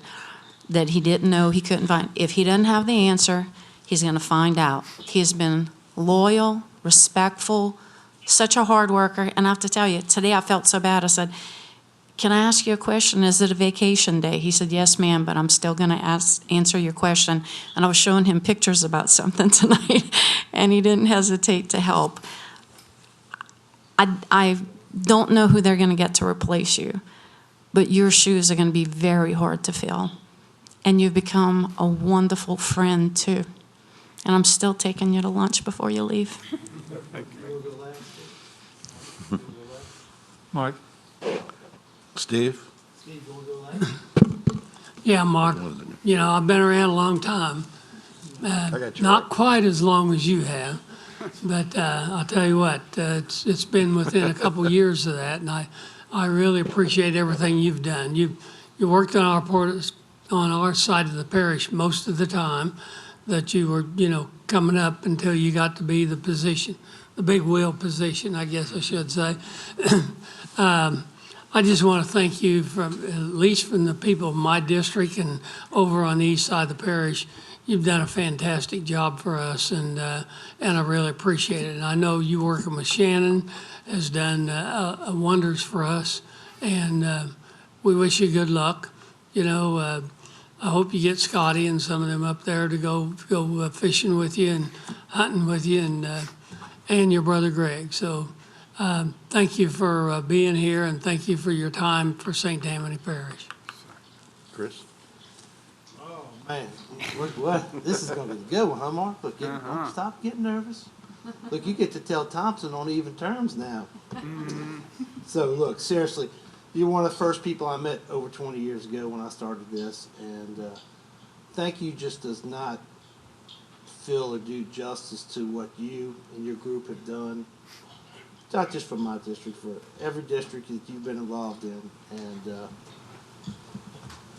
that he didn't know, he couldn't find. If he doesn't have the answer, he's going to find out. He's been loyal, respectful, such a hard worker. And I have to tell you, today I felt so bad. I said, can I ask you a question? Is it a vacation day? He said, yes, ma'am, but I'm still going to answer your question. And I was showing him pictures about something tonight, and he didn't hesitate to help. I don't know who they're going to get to replace you, but your shoes are going to be very hard to fill. and you've become a wonderful friend too. And I'm still taking you to lunch before you leave. Mike? Steve? Steve, you want to go last? Yeah, Mark, you know, I've been around a long time. Not quite as long as you have, but I'll tell you what, it's been within a couple years of that, and I really appreciate everything you've done. You worked on our side of the parish most of the time that you were, you know, coming up until you got to be the position, the big wheel position, I guess I should say. I just want to thank you from, at least from the people of my district and over on the east side of the parish. You've done a fantastic job for us, and I really appreciate it. And I know you working with Shannon has done wonders for us, and we wish you good luck. You know, I hope you get Scotty and some of them up there to go fishing with you and hunting with you, and your brother Greg. So thank you for being here, and thank you for your time for St. Tammany Parish. Chris? Oh, man. What? This is going to be a good one, huh, Mark? Look, don't stop getting nervous. Look, you get to tell Thompson on even terms now. So, look, seriously, you're one of the first people I met over 20 years ago when I started this, and thank you just does not fill or do justice to what you and your group have done, not just for my district, for every district that you've been involved in, and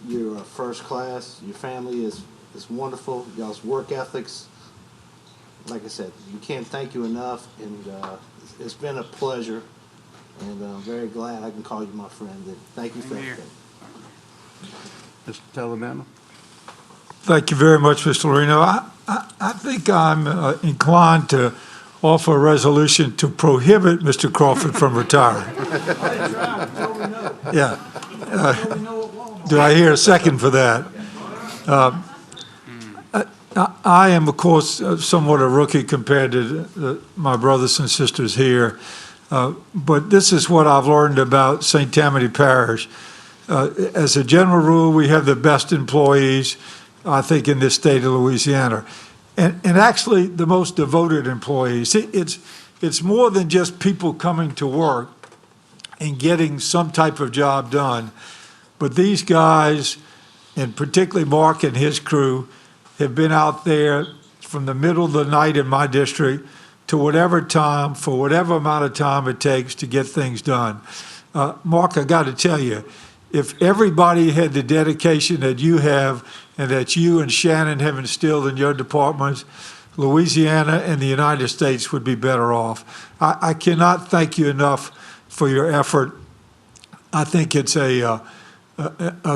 you're first class. Your family is wonderful. Y'all's work ethics, like I said, you can't thank you enough, and it's been a pleasure, and I'm very glad I can call you my friend, and thank you for everything. Mr. Talamana? Thank you very much, Mr. Lorino. I think I'm inclined to offer a resolution to prohibit Mr. Crawford from retiring. Yeah. Do I hear a second for that? I am, of course, somewhat a rookie compared to my brothers and sisters here, but this is what I've learned about St. Tammany Parish. As a general rule, we have the best employees, I think, in this state of Louisiana, and actually the most devoted employees. It's more than just people coming to work and getting some type of job done, but these guys, and particularly Mark and his crew, have been out there from the middle of the night in my district to whatever time, for whatever amount of time it takes to get things done. Mark, I got to tell you, if everybody had the dedication that you have and that you and Shannon have instilled in your departments, Louisiana and the United States would be better off. I cannot thank you enough for your effort. I think it's a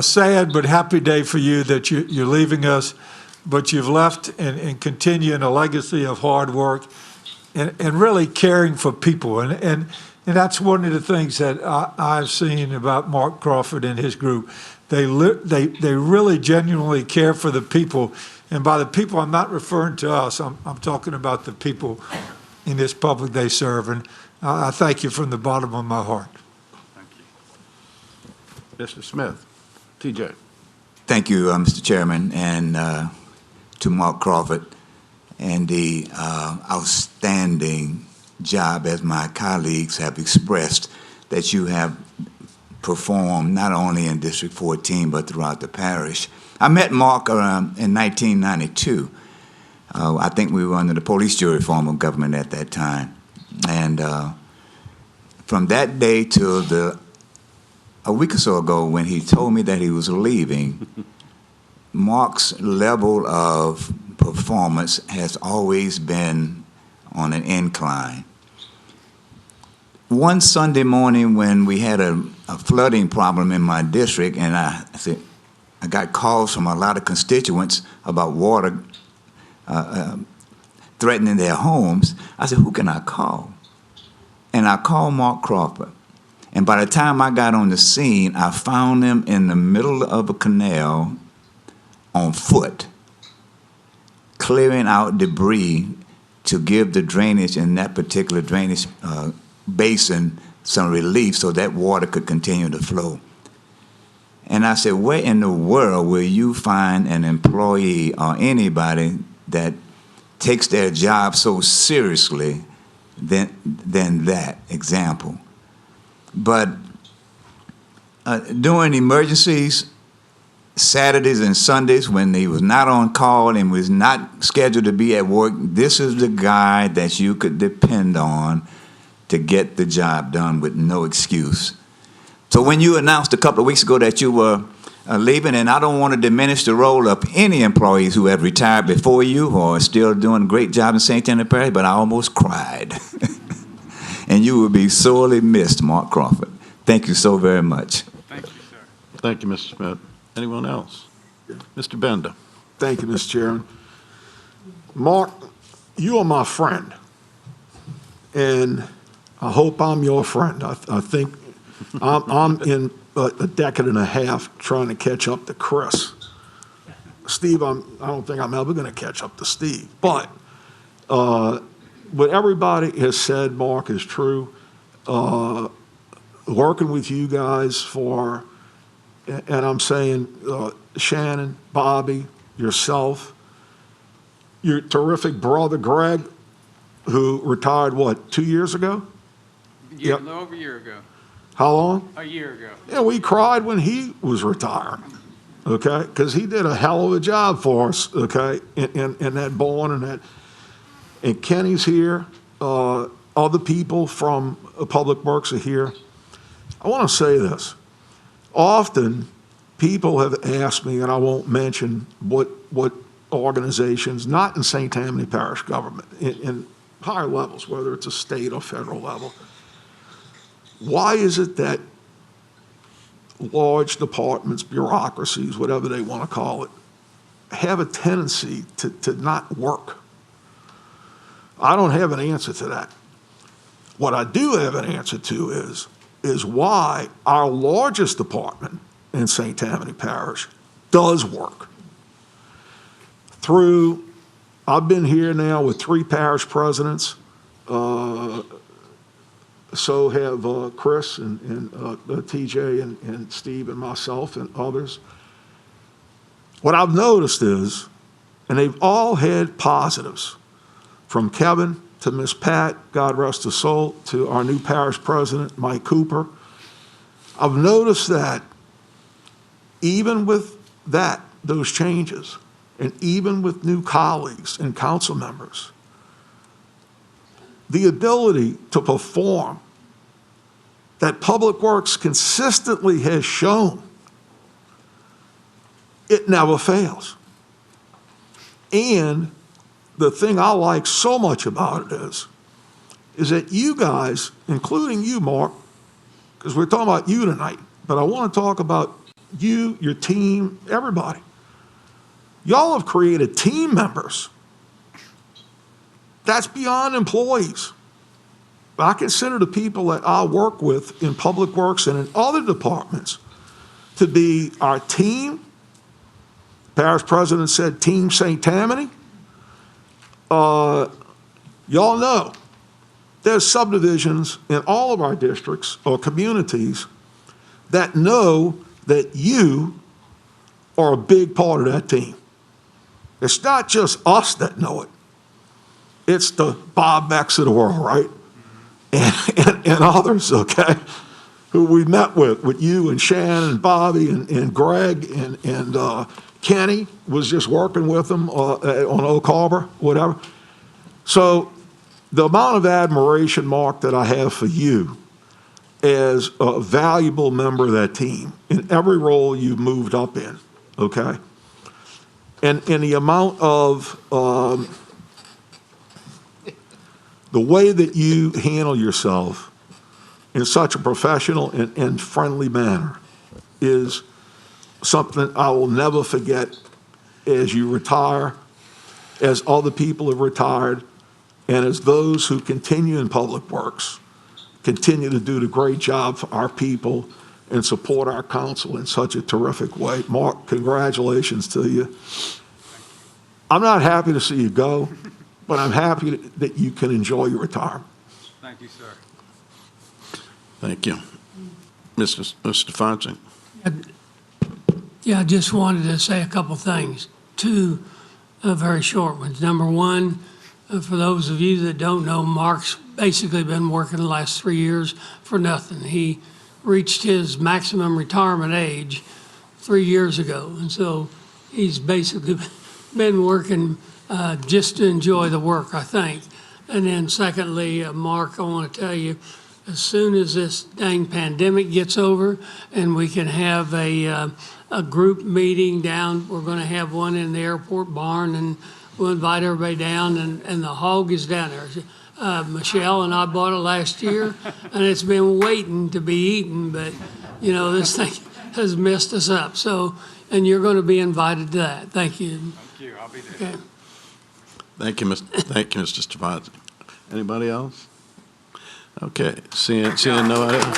sad but happy day for you that you're leaving us, but you've left and continue in a legacy of hard work and really caring for people. And that's one of the things that I've seen about Mark Crawford and his group. They really genuinely care for the people. And by the people, I'm not referring to us. I'm talking about the people in this public they serve. And I thank you from the bottom of my heart. Thank you. Mr. Smith, TJ. Thank you, Mr. Chairman, and to Mark Crawford and the outstanding job, as my colleagues have expressed, that you have performed not only in District 14 but throughout the parish. I met Mark in 1992. I think we were under the police jury form of government at that time. And from that day till a week or so ago when he told me that he was leaving, Mark's level of performance has always been on an incline. One Sunday morning when we had a flooding problem in my district, and I got calls from a lot of constituents about water threatening their homes, I said, who can I call? And I called Mark Crawford. And by the time I got on the scene, I found him in the middle of a canal on foot, clearing out debris to give the drainage in that particular drainage basin some relief so that water could continue to flow. And I said, where in the world will you find an employee or anybody that takes their job so seriously than that example? But during emergencies, Saturdays and Sundays, when he was not on call and was not scheduled to be at work, this is the guy that you could depend on to get the job done with no excuse. So when you announced a couple of weeks ago that you were leaving, and I don't want to diminish the role of any employees who have retired before you or are still doing a great job in St. Tammany Parish, but I almost cried. And you will be sorely missed, Mark Crawford. Thank you so very much. Thank you, sir. Thank you, Mr. Smith. Anyone else? Mr. Bender. Thank you, Mr. Chairman. Mark, you are my friend, and I hope I'm your friend. I think I'm in a decade and a half trying to catch up to Chris. Steve, I don't think I'm ever going to catch up to Steve. But what everybody has said, Mark, is true. Working with you guys for, and I'm saying Shannon, Bobby, yourself, your terrific brother, Greg, who retired, what, 2 years ago? A little over a year ago. How long? A year ago. Yeah, we cried when he was retiring, okay? Because he did a hell of a job for us, okay, in that bond and that. And Kenny's here. Other people from Public Works are here. I want to say this. Often, people have asked me, and I won't mention what organizations, not in St. Tammany Parish government, in higher levels, whether it's a state or federal level, why is it that large departments, bureaucracies, whatever they want to call it, have a tendency to not work? I don't have an answer to that. What I do have an answer to is why our largest department in St. Tammany Parish does work. I've been here now with 3 parish presidents, so have Chris and TJ and Steve and myself and others. What I've noticed is, and they've all had positives, from Kevin to Miss Pat, God rest her soul, to our new parish president, Mike Cooper. I've noticed that even with those changes, and even with new colleagues and council members, the ability to perform that Public Works consistently has shown, it never fails. And the thing I like so much about it is that you guys, including you, Mark, because we're talking about you tonight, but I want to talk about you, your team, everybody. Y'all have created team members. That's beyond employees. I consider the people that I work with in Public Works and in other departments to be our team. Parish president said Team St. Tammany. Y'all know there's subdivisions in all of our districts or communities that know that you are a big part of that team. It's not just us that know it. It's the Bob Becks of the world, right? And others, okay, who we met with you and Shannon and Bobby and Greg and Kenny was just working with them on Oak Harbor, whatever. So the amount of admiration, Mark, that I have for you as a valuable member of that team in every role you've moved up in, okay? And the amount of the way that you handle yourself in such a professional and friendly manner is something I will never forget as you retire, as other people have retired, and as those who continue in Public Works continue to do the great job for our people and support our council in such a terrific way. Mark, congratulations to you. I'm not happy to see you go, but I'm happy that you can enjoy your retirement. Thank you, sir. Thank you. Mr. Stefanczyk. Yeah, I just wanted to say a couple things. Two very short ones. Number one, for those of you that don't know, Mark's basically been working the last 3 years for nothing. He reached his maximum retirement age 3 years ago, and so he's basically been working just to enjoy the work, I think. And then secondly, Mark, I want to tell you, as soon as this dang pandemic gets over and we can have a group meeting down, we're going to have one in the airport barn, and we'll invite everybody down, and the hog is down there. Michelle and I bought it last year, and it's been waiting to be eaten, but, you know, this thing has messed us up. So, and you're going to be invited to that. Thank you. Thank you, I'll be there. Okay. Thank you, Mr. Stefanski. Anybody else? Okay, seeing no other.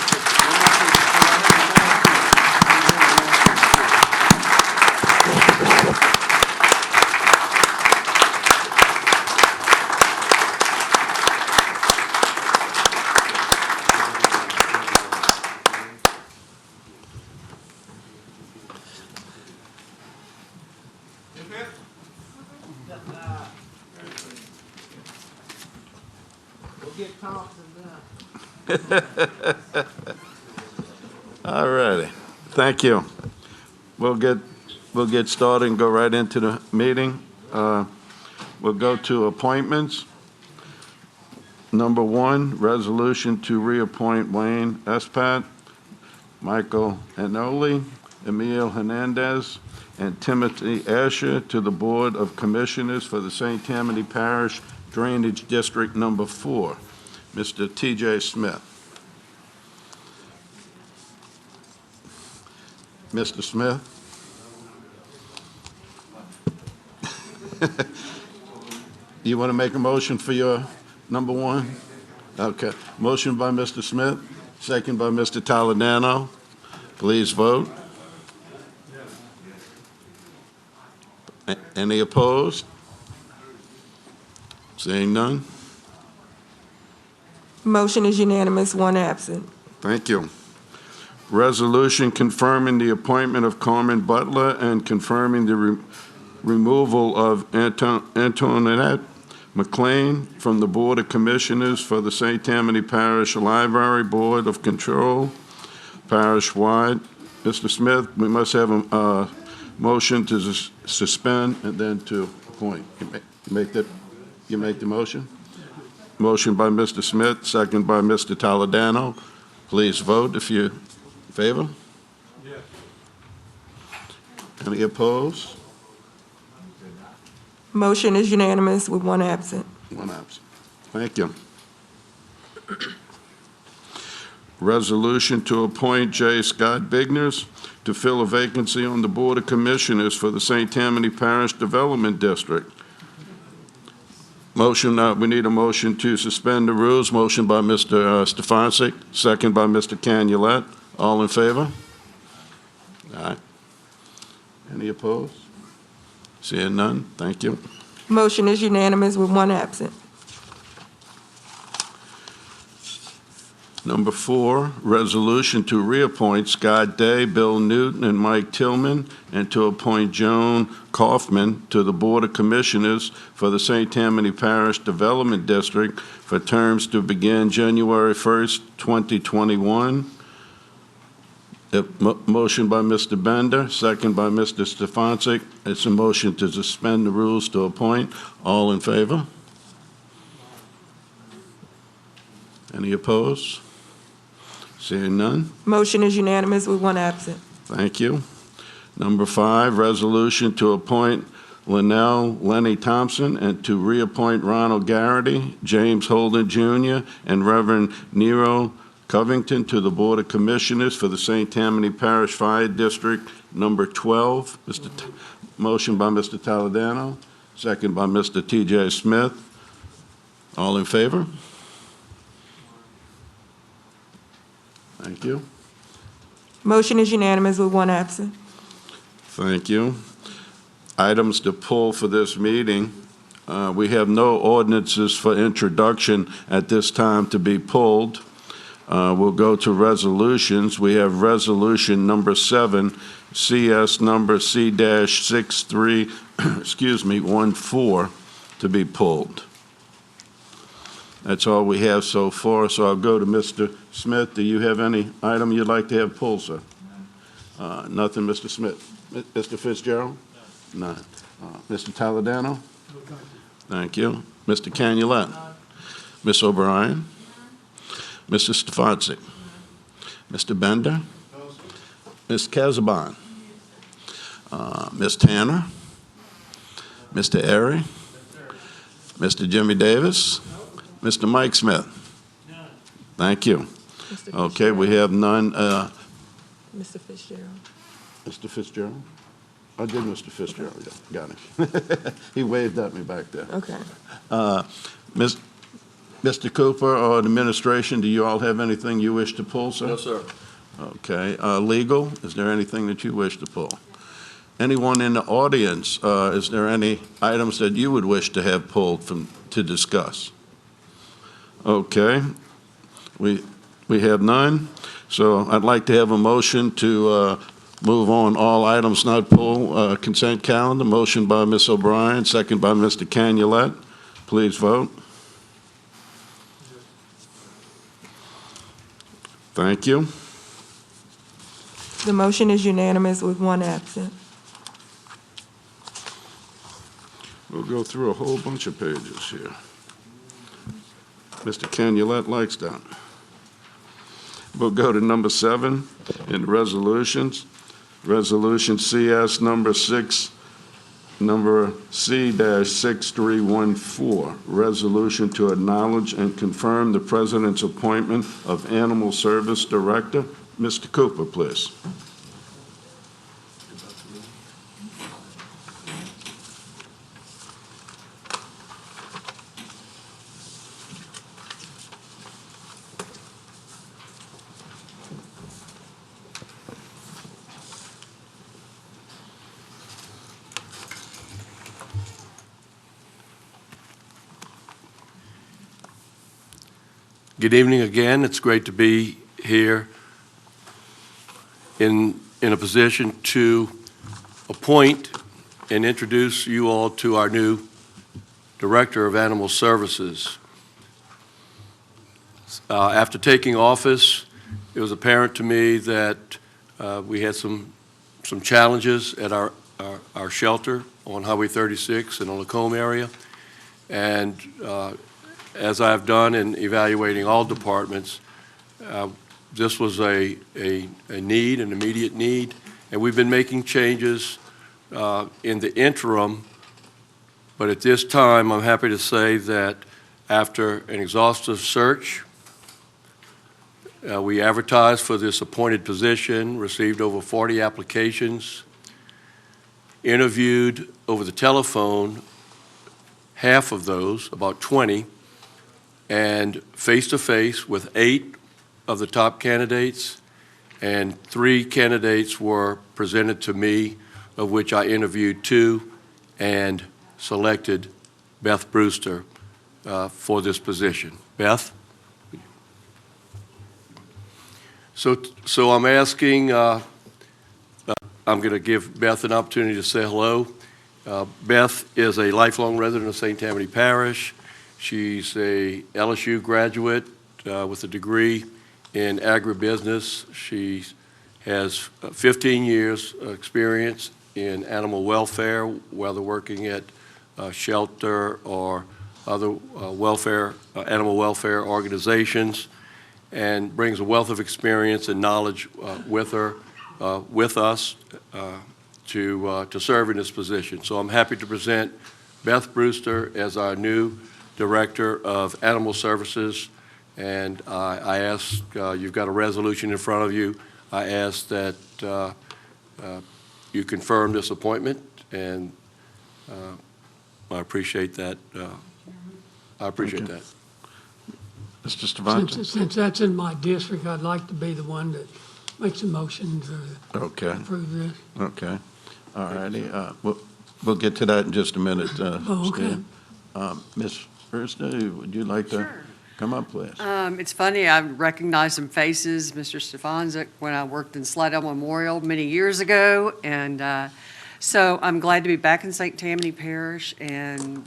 We'll get Thompson now. All righty, thank you. We'll get started and go right into the meeting. We'll go to appointments. Number 1, resolution to reappoint Wayne Espat, Michael Anoli, Emil Hernandez, and Timothy Asher to the Board of Commissioners for the St. Tammany Parish Drainage District Number 4. Mr. T.J. Smith. Mr. Smith? You want to make a motion for your number 1? Okay. Motion by Mr. Smith, second by Mr. Toledano. Please vote. Any opposed? Seeing none? Motion is unanimous, 1 absent. Thank you. Resolution confirming the appointment of Carmen Butler and confirming the removal of Antoinette McLean from the Board of Commissioners for the St. Tammany Parish Library Board of Control, parish-wide. Mr. Smith, we must have a motion to suspend and then to appoint. You make the motion? Motion by Mr. Smith, second by Mr. Toledano. Please vote if you're in favor. Yes. Any opposed? Motion is unanimous with 1 absent. 1 absent. Thank you. Resolution to appoint J. Scott Bigners to fill a vacancy on the Board of Commissioners for the St. Tammany Parish Development District. Motion, we need a motion to suspend the rules. Motion by Mr. Stefanski, second by Mr. Canulette. All in favor? All right. Any opposed? Seeing none, thank you. Motion is unanimous with 1 absent. Number 4, resolution to reappoint Scott Day, Bill Newton, and Mike Tillman, and to appoint Joan Kaufman to the Board of Commissioners for the St. Tammany Parish Development District for terms to begin January 1st, 2021. Motion by Mr. Bender, second by Mr. Stefanski. It's a motion to suspend the rules to appoint. All in favor? Any opposed? Seeing none? Motion is unanimous with 1 absent. Thank you. Number 5, resolution to appoint Lenny Thompson and to reappoint Ronald Garrity, James Holden Jr., and Reverend Nero Covington to the Board of Commissioners for the St. Tammany Parish Fire District Number 12. Motion by Mr. Toledano, second by Mr. T.J. Smith. All in favor? Thank you. Motion is unanimous with 1 absent. Thank you. Items to pull for this meeting. We have no ordinances for introduction at this time to be pulled. We'll go to resolutions. We have resolution number 7, CS number C-63, excuse me, 14, to be pulled. That's all we have so far, so I'll go to Mr. Smith. Do you have any item you'd like to have pulled, sir? Nothing, Mr. Smith. Mr. Fitzgerald? None. Mr. Taladano? Thank you. Mr. Canulet? Ms. O'Brien? Mr. Stefanski? Mr. Bender? Ms. Casabon? Ms. Tanner? Mr. Airy? Mr. Jimmy Davis? Mr. Mike Smith? Thank you. Okay, we have none. Mr. Fitzgerald. Mr. Fitzgerald? I did Mr. Fitzgerald, yeah, got it. He waved at me back there. Okay. Mr. Cooper or the administration, do you all have anything you wish to pull, sir? No, sir. Okay. Legal, is there anything that you wish to pull? Anyone in the audience, is there any items that you would wish to have pulled to discuss? Okay. We have none. So I'd like to have a motion to move on all items not pulled, consent calendar. Motion by Ms. O'Brien, second by Mr. Canulet. Please vote. Thank you. The motion is unanimous with one absent. We'll go through a whole bunch of pages here. Mr. Canulet likes that. We'll go to number 7 in resolutions. Resolution CS number C-6314, resolution to acknowledge and confirm the President's appointment of Animal Service Director. Mr. Cooper, please. Good evening again. It's great to be here in a position to appoint and introduce you all to our new Director of Animal Services. After taking office, it was apparent to me that we had some challenges at our shelter on Highway 36 in the Lacombe area. And as I've done in evaluating all departments, this was a need, an immediate need, and we've been making changes in the interim. But at this time, I'm happy to say that after an exhaustive search, we advertised for this appointed position, received over 40 applications, interviewed over the telephone half of those, about 20, and face-to-face with 8 of the top candidates, and 3 candidates were presented to me, of which I interviewed 2 and selected Beth Brewster for this position. Beth? So I'm asking, I'm going to give Beth an opportunity to say hello. Beth is a lifelong resident of St. Tammany Parish. She's a LSU graduate with a degree in agribusiness. She has 15 years experience in animal welfare, whether working at a shelter or other animal welfare organizations, and brings a wealth of experience and knowledge with us to serve in this position. So I'm happy to present Beth Brewster as our new Director of Animal Services, and I ask, you've got a resolution in front of you, I ask that you confirm this appointment, and I appreciate that. I appreciate that. Mr. Stefanski? Since that's in my district, I'd like to be the one that makes a motion to approve this. Okay. All righty. We'll get to that in just a minute. Oh, okay. Ms. Brewster, would you like to? Sure. Come up, please. It's funny, I recognize some faces, Mr. Stefanczyk, when I worked in Slidell Memorial many years ago, and so I'm glad to be back in St. Tammany Parish and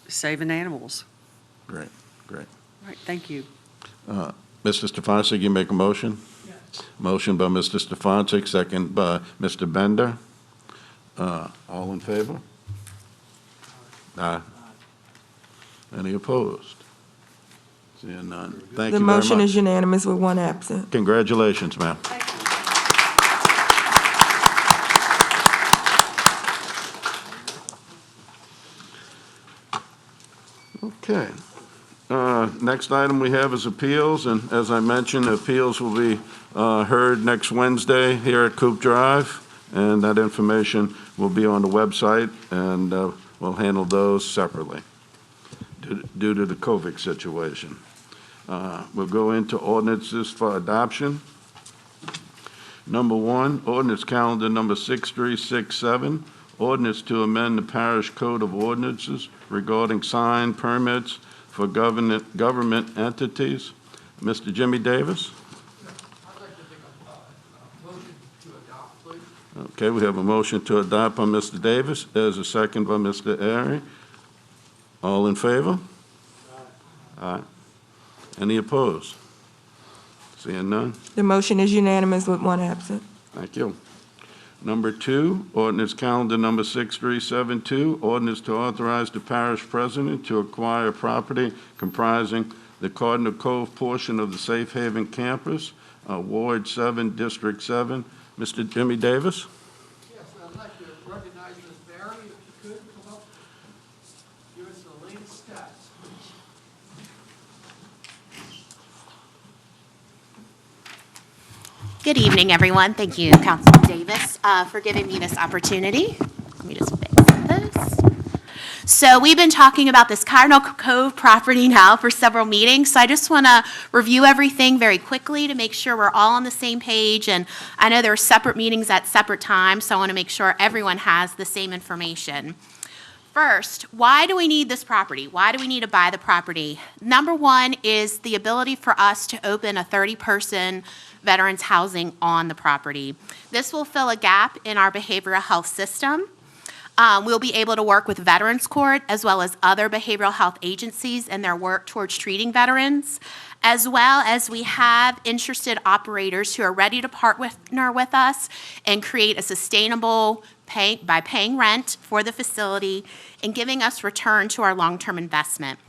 saving animals. Great, great. All right, thank you. Mr. Stefanczyk, you make a motion? Yes. Motion by Mr. Stefanczyk, second by Mr. Bender. All in favor? Aye. Any opposed? Seeing none. Thank you very much. The motion is unanimous with one absent. Congratulations, ma'am. Okay. Next item we have is appeals, and as I mentioned, appeals will be heard next Wednesday here at Coop Drive, and that information will be on the website, and we'll handle those separately due to the COVID situation. We'll go into ordinances for adoption. Number one, ordinance calendar number 6367, ordinance to amend the Parish Code of Ordinances regarding sign permits for government entities. Mr. Jimmy Davis? I'd like to make a motion to adopt, please. Okay, we have a motion to adopt by Mr. Davis. There's a second by Mr. Airy. All in favor? Aye. Any opposed? Seeing none? The motion is unanimous with one absent. Thank you. Number two, ordinance calendar number 6372, ordinance to authorize the parish president to acquire property comprising the Cardinal Cove portion of the Safe Haven campus, Ward 7, District 7. Mr. Jimmy Davis? Yes, I'd like to recognize Ms. Barry, if you could, come up, give us the latest stats, please. Good evening, everyone. Thank you, Councilman Davis, for giving me this opportunity. Let me just fix this. So we've been talking about this Cardinal Cove property now for several meetings, so I just want to review everything very quickly to make sure we're all on the same page, and I know there are separate meetings at separate times, so I want to make sure everyone has the same information. First, why do we need this property? Why do we need to buy the property? Number one is the ability for us to open a 30-person veterans housing on the property. This will fill a gap in our behavioral health system. We'll be able to work with Veterans Court as well as other behavioral health agencies in their work towards treating veterans, as well as we have interested operators who are ready to partner with us and create a sustainable by paying rent for the facility and giving us return to our long-term investment.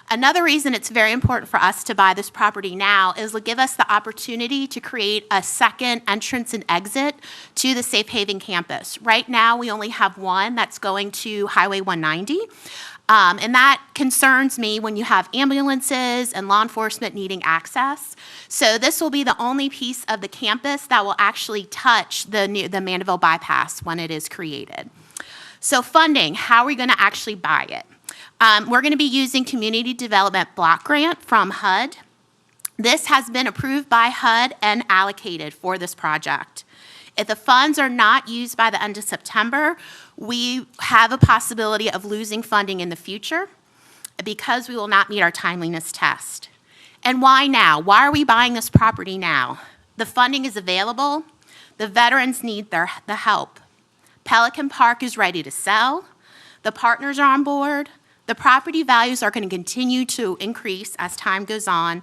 Another reason it's very important for us to buy this property now is to give us the opportunity to create a second entrance and exit to the Safe Haven campus. Right now, we only have one that's going to Highway 190. And that concerns me when you have ambulances and law enforcement needing access. So this will be the only piece of the campus that will actually touch the Mandeville bypass when it is created. So funding, how are we going to actually buy it? We're going to be using Community Development Block Grant from HUD. This has been approved by HUD and allocated for this project. If the funds are not used by the end of September, we have a possibility of losing funding in the future because we will not meet our timeliness test. And why now? Why are we buying this property now? The funding is available. The veterans need the help. Pelican Park is ready to sell. The partners are on board. The property values are going to continue to increase as time goes on,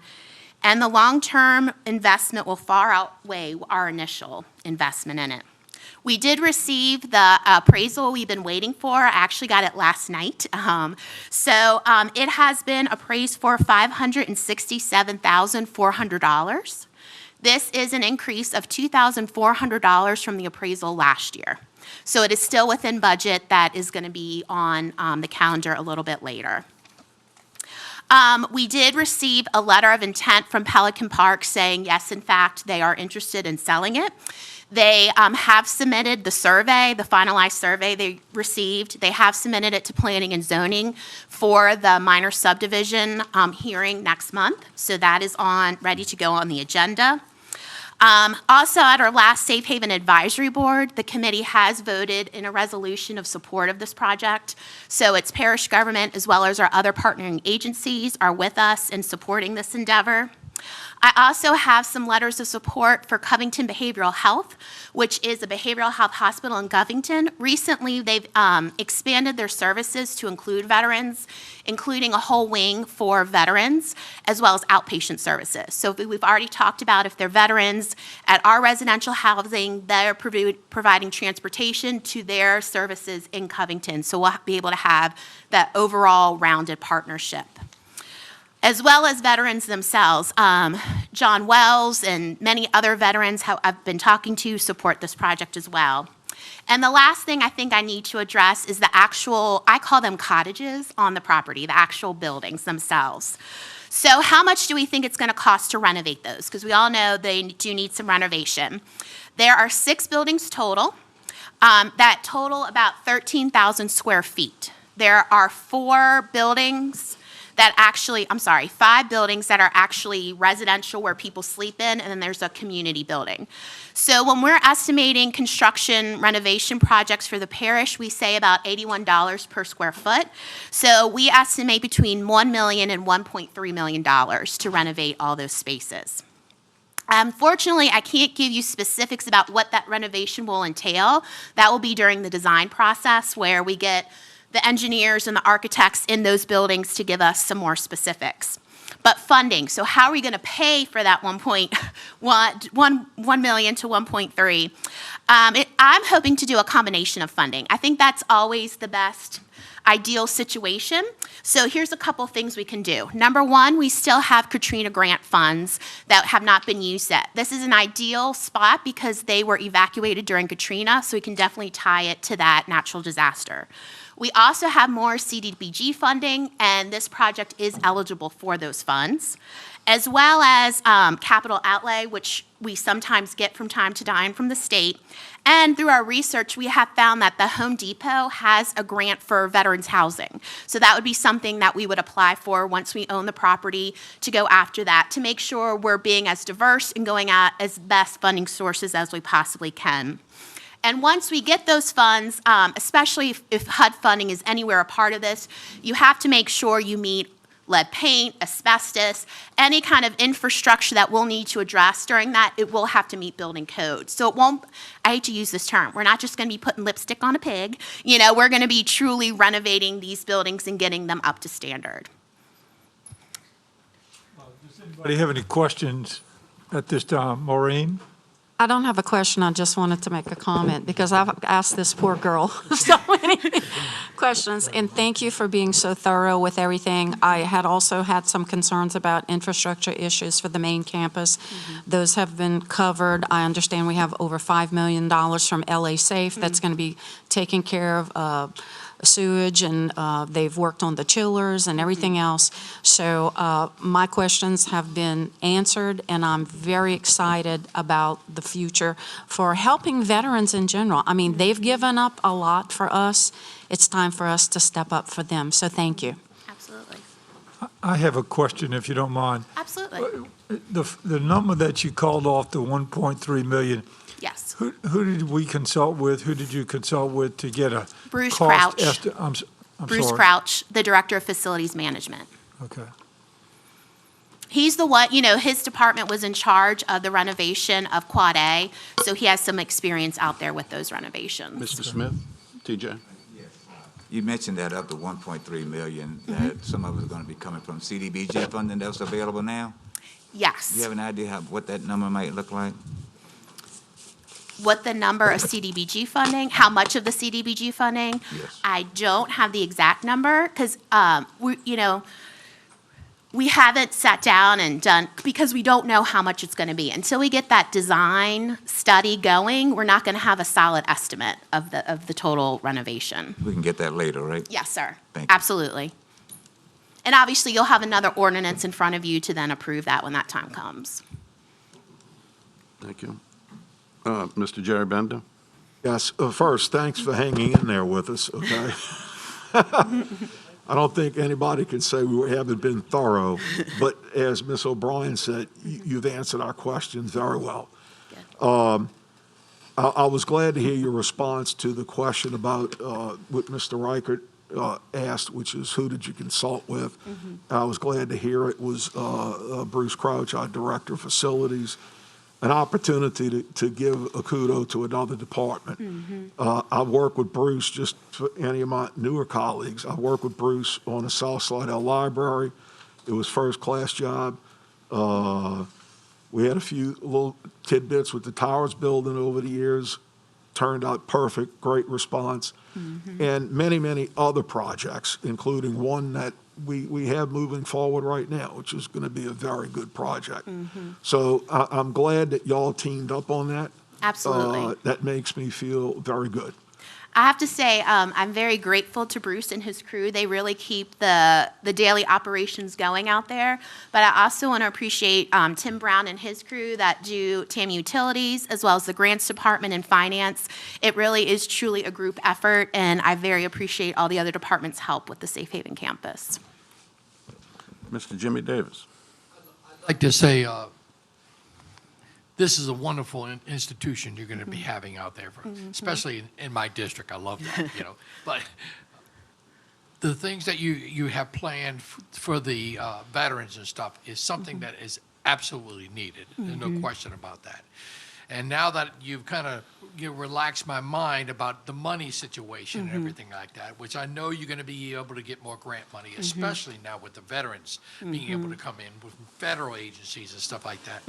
and the long-term investment will far outweigh our initial investment in it. We did receive the appraisal we've been waiting for. I actually got it last night. It has been appraised for $567,400. This is an increase of $2,400 from the appraisal last year. So it is still within budget that is going to be on the calendar a little bit later. We did receive a letter of intent from Pelican Park saying, yes, in fact, they are interested in selling it. They have submitted the survey, the finalized survey they received. They have submitted it to Planning and Zoning for the minor subdivision hearing next month. So that is ready to go on the agenda. Also, at our last Safe Haven Advisory Board, the committee has voted in a resolution of support of this project. So its parish government, as well as our other partnering agencies, are with us in supporting this endeavor. I also have some letters of support for Covington Behavioral Health, which is a behavioral health hospital in Covington. Recently, they've expanded their services to include veterans, including a whole wing for veterans, as well as outpatient services. So we've already talked about if they're veterans at our residential housing, they're providing transportation to their services in Covington. So we'll be able to have that overall rounded partnership, as well as veterans themselves. John Wells and many other veterans I've been talking to support this project as well. And the last thing I think I need to address is the actual, I call them cottages on the property, the actual buildings themselves. So how much do we think it's going to cost to renovate those? Because we all know they do need some renovation. There are 6 buildings total that total about 13,000 square feet. There are 4 buildings that actually, 5 buildings that are actually residential where people sleep in, and then there's a community building. So when we're estimating construction renovation projects for the parish, we say about $81 per square foot. So we estimate between $1 million and $1.3 million to renovate all those spaces. Unfortunately, I can't give you specifics about what that renovation will entail. That will be during the design process where we get the engineers and the architects in those buildings to give us some more specifics. But funding, so how are we going to pay for that 1 million to 1.3? I'm hoping to do a combination of funding. I think that's always the best ideal situation. So here's a couple things we can do. Number one, we still have Katrina grant funds that have not been used yet. This is an ideal spot because they were evacuated during Katrina, so we can definitely tie it to that natural disaster. We also have more CDBG funding, and this project is eligible for those funds, as well as capital outlay, which we sometimes get from time to time from the state. And through our research, we have found that the Home Depot has a grant for veterans housing. So that would be something that we would apply for once we own the property to go after that, to make sure we're being as diverse and going at as best funding sources as we possibly can. And once we get those funds, especially if HUD funding is anywhere a part of this, you have to make sure you meet lead paint, asbestos, any kind of infrastructure that we'll need to address during that, it will have to meet building codes. So it won't, I hate to use this term, we're not just going to be putting lipstick on a pig. You know, we're going to be truly renovating these buildings and getting them up to standard. Does anybody have any questions at this time? Maureen? I don't have a question, I just wanted to make a comment, because I've asked this poor girl so many questions, and thank you for being so thorough with everything. I had also had some concerns about infrastructure issues for the main campus. Those have been covered. I understand we have over $5 million from LA Safe that's going to be taking care of sewage, and they've worked on the chillers and everything else. So my questions have been answered, and I'm very excited about the future for helping veterans in general. I mean, they've given up a lot for us. It's time for us to step up for them. So thank you. Absolutely. I have a question, if you don't mind. Absolutely. The number that you called off, the 1.3 million, Yes. who did we consult with? Who did you consult with to get a Bruce cost Crouch. I'm Bruce sorry. Crouch, the Director of Facilities Management. Okay. He's the one, you know, his department was in charge of the renovation of Quad A, so he has some experience out there with those renovations. Mr. Smith, TJ? You mentioned that up to 1.3 million, that some of it is going to be coming from CDBG funding that's available now. Yes. Do you have an idea what that number might look like? What the number of CDBG funding, how much of the CDBG funding? Yes. I don't have the exact number because, we haven't sat down and done, because we don't know how much it's going to be. Until we get that design study going, we're not going to have a solid estimate of the total renovation. We can get that later, right? Yes, sir. Thank you. Absolutely. And obviously, you'll have another ordinance in front of you to then approve that when that time comes. Thank you. Mr. Jerry Bender? Yes, first, thanks for hanging in there with us, okay? I don't think anybody can say we haven't been thorough, but as Ms. O'Brien said, you've answered our questions very well. I was glad to hear your response to the question about what Mr. Reichert asked, which is who did you consult with? I was glad to hear it was Bruce Crouch, our Director of Facilities, an opportunity to give a kudo to another department. I work with Bruce, just for any of my newer colleagues, I worked with Bruce on the South Slidell Library. It was first-class job. We had a few little tidbits with the Towers building over the years. Turned out perfect, great response. And many, many other projects, including one that we have moving forward right now, which is going to be a very good project. So I'm glad that y'all teamed up on that. Absolutely. That makes me feel very good. I have to say, I'm very grateful to Bruce and his crew. They really keep the daily operations going out there. But I also want to appreciate Tim Brown and his crew that do TAM Utilities, as well as the Grants Department and Finance. It really is truly a group effort, and I very appreciate all the other departments' help with the Safe Haven campus. Mr. Jimmy Davis. I'd like to say this is a wonderful institution you're going to be having out there, especially in my district. I love that, you know. But the things that you have planned for the veterans and stuff is something that is absolutely needed. There's no question about that. And now that you've kind of relaxed my mind about the money situation and everything like that, which I know you're going to be able to get more grant money, especially now with the veterans being able to come in with federal agencies and stuff like that.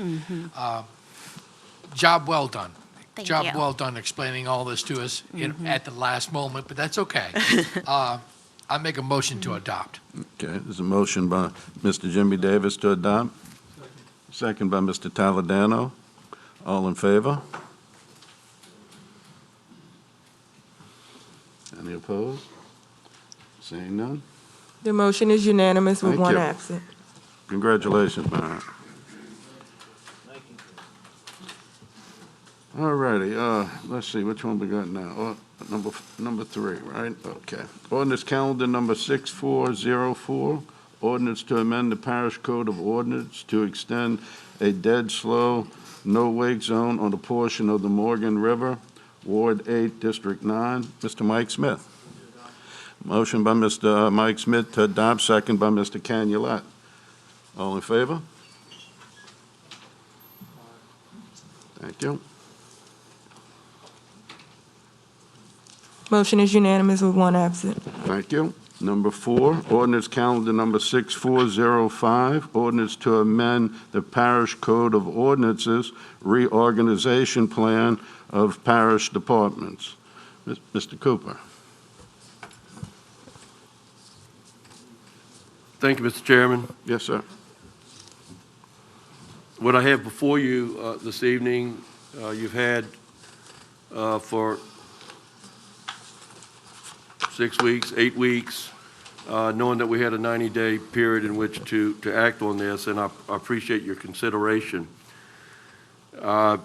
Job well done. Thank Job you. well done explaining all this to us at the last moment, but that's okay. I make a motion to adopt. Okay, there's a motion by Mr. Jimmy Davis to adopt. Second by Mr. Taladano. All in favor? Any opposed? Seeing none? The motion is unanimous with Thank one you. absent. Congratulations, Byron. All righty, let's see, which one we got now? Number 3, right? Okay. Ordinance calendar number 6404, ordinance to amend the Parish Code of Ordinance to extend a dead slow, no-wake zone on a portion of the Morgan River, Ward 8, District 9. Mr. Mike Smith. Motion by Mr. Mike Smith to adopt, second by Mr. Canulette. All in favor? Thank you. Motion is unanimous with one absent. Thank you. Number 4, ordinance calendar number 6405, ordinance to amend the Parish Code of Ordinances reorganization plan of parish departments. Mr. Cooper. Thank you, Mr. Chairman. Yes, sir. What I have before you this evening, you've had for 6 weeks, 8 weeks, knowing that we had a 90-day period in which to act on this, and I appreciate your consideration. I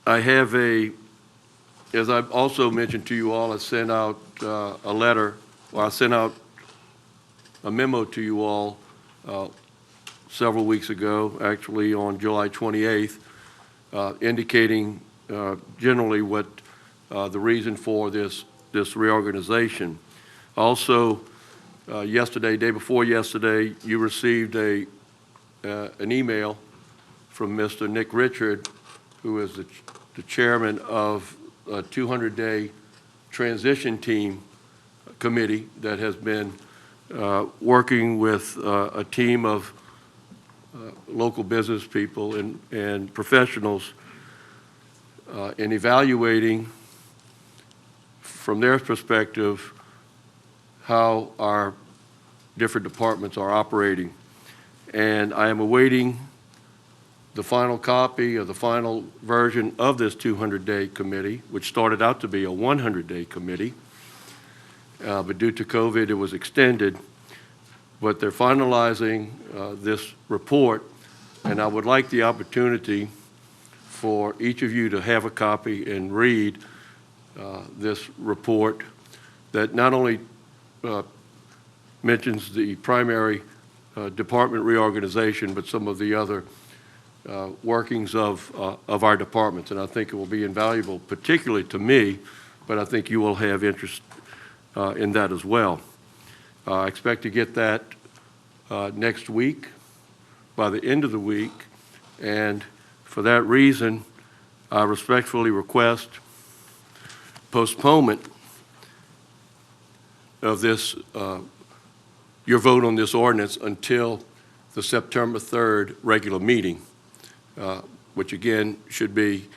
have as I've also mentioned to you all, I sent out a letter, or I sent out a memo to you all several weeks ago, actually on July 28th, indicating generally what the reason for this reorganization. Also, yesterday, day before yesterday, you received an email from Mr. Nick Richard, who is the chairman of a 200-day transition team committee that has been working with a team of local business people and professionals in evaluating from their perspective how our different departments are operating. And I am awaiting the final copy or the final version of this 200-day committee, which started out to be a 100-day committee, but due to COVID, it was extended. But they're finalizing this report, and I would like the opportunity for each of you to have a copy and read this report that not only mentions the primary department reorganization, but some of the other workings of our departments. And I think it will be invaluable, particularly to me, but I think you will have interest in that as well. I expect to get that next week, by the end of the week, and for that reason, I respectfully request postponement of this, your vote on this ordinance until the September 3rd regular meeting, which again should be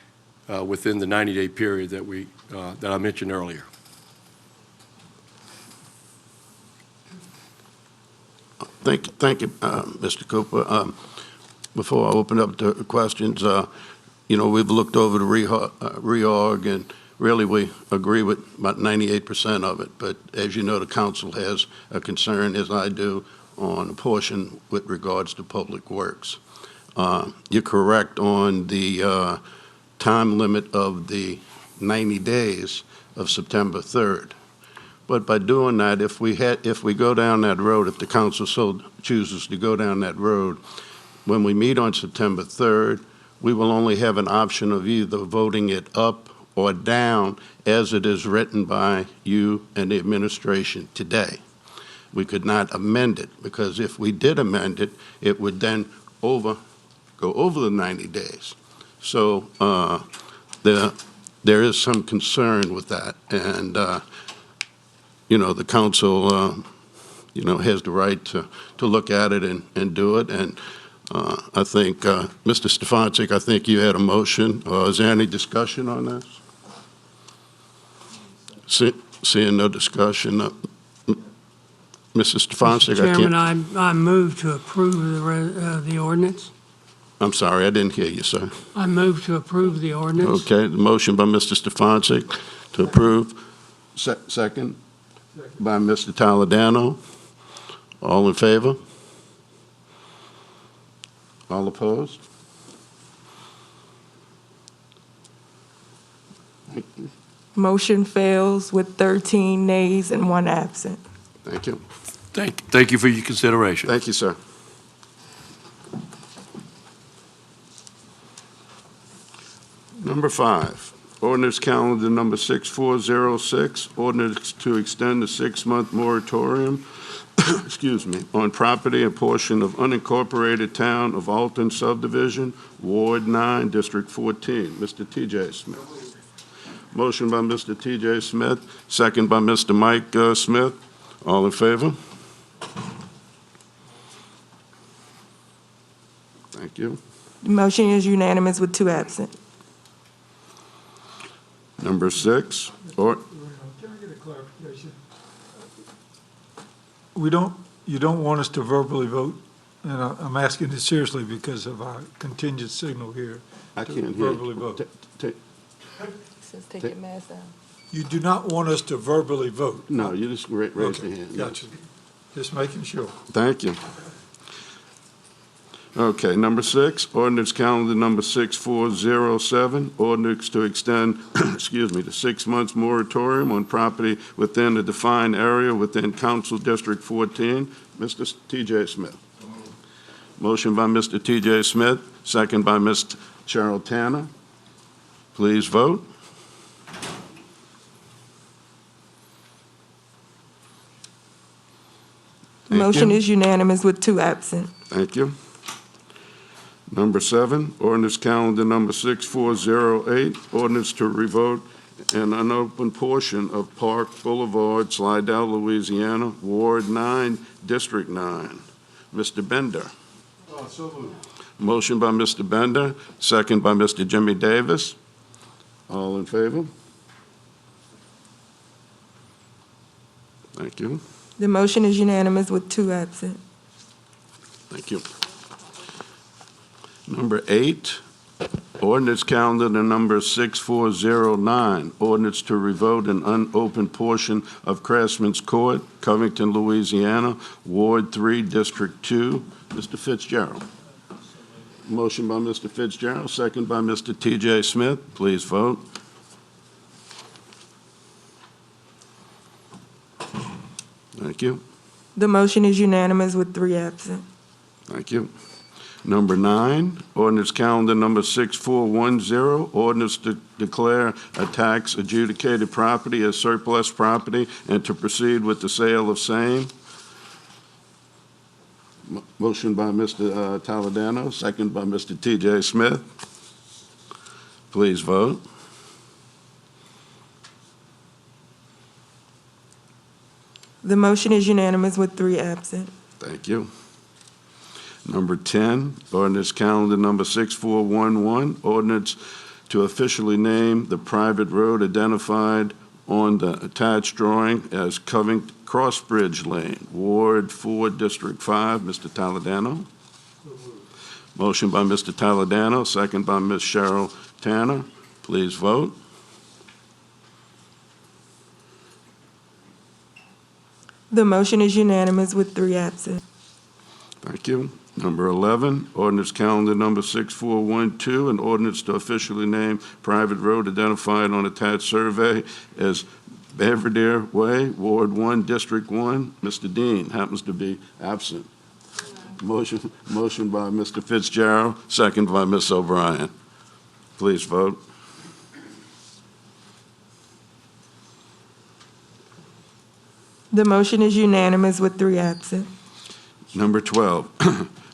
within the 90-day period that I mentioned earlier. Thank you, Mr. Cooper. Before I open up to questions, we've looked over the reorg, and really we agree with about 98% of it. But as you know, the council has a concern, as I do, on a portion with regards to public works. You're correct on the time limit of the 90 days of September 3rd. But by doing that, if we go down that road, if the council so chooses to go down that road, when we meet on September 3rd, we will only have an option of either voting it up or down as it is written by you and the administration today. We could not amend it, because if we did amend it, it would then go over the 90 days. So there is some concern with that, and the council has the right to look at it and do it. And I think Mr. Stefanczyk, I think you had a motion. Is there any discussion on this? Seeing no discussion, Mr. Stefanczyk, Mr. Chairman, I move to approve the ordinance. I'm sorry, I didn't hear you, sir. I move to approve the ordinance. Okay, the motion by Mr. Stefanczyk to approve, second by Mr. Toledano. All in favor? All opposed? Thank you. Motion fails with 13 nays and 1 absent. Thank you. Thank you for your consideration. Thank you, sir. Number 5, ordinance calendar number 6406, ordinance to extend the 6-month moratorium on property and portion of unincorporated town of Alton subdivision, Ward 9, District 14. Mr. T.J. Smith. Motion by Mr. T.J. Smith, second by Mr. Mike Smith. All in favor? Thank you. The motion is unanimous with 2 absent. Number 6, or Can I get a clarification? You don't want us to verbally vote? And I'm asking this seriously because of our contingent signal here. I to can't hear verbally you. vote. Says take your mask down. You do not want us to verbally vote? No, you just raise Okay, your hand. gotcha. Just making sure. Thank you. Okay, number 6, ordinance calendar number 6407, ordinance to extend, the 6 months moratorium on property within a defined area within Council District 14. Mr. T.J. Smith. Motion by Mr. T.J. Smith, second by Ms. Cheryl Tanner. Please vote. The motion is unanimous with 2 absent. Thank you. Number 7, ordinance calendar number 6408, ordinance to revoke an unopened portion of Park Boulevard, Slidell, Louisiana, Ward 9, District 9. Mr. Bender. So moved. Motion by Mr. Bender, second by Mr. Jimmy Davis. All in favor? Thank you. The motion is unanimous with 2 absent. Thank you. Number 8, ordinance calendar number 6409, ordinance to revoke an unopened portion of Craftsman's Court, Covington, Louisiana, Ward 3, District 2. Mr. Fitzgerald. Motion by Mr. Fitzgerald, second by Mr. T.J. Smith. Please vote. Thank you. The motion is unanimous with 3 absent. Thank you. Number 9, ordinance calendar number 6410, ordinance to declare a tax adjudicated property as surplus property and to proceed with the sale of same. Motion by Mr. Toledano, second by Mr. T.J. Smith. Please vote. The motion is unanimous with 3 absent. Thank you. Number 10, ordinance calendar number 6411, ordinance to officially name the private road identified on the attached drawing as Covington Crossbridge Lane, Ward 4, District 5. Mr. Toledano. Motion by Mr. Toledano, second by Ms. Cheryl Tanner. Please vote. The motion is unanimous with 3 absent. Thank you. Number 11, ordinance calendar number 6412, an ordinance to officially name private road identified on attached survey as Belvedere Way, Ward 1, District 1. Mr. Dean happens to be absent. Motion by Mr. Fitzgerald, second by Ms. O'Brien. Please vote. The motion is unanimous with 3 absent. Number 12,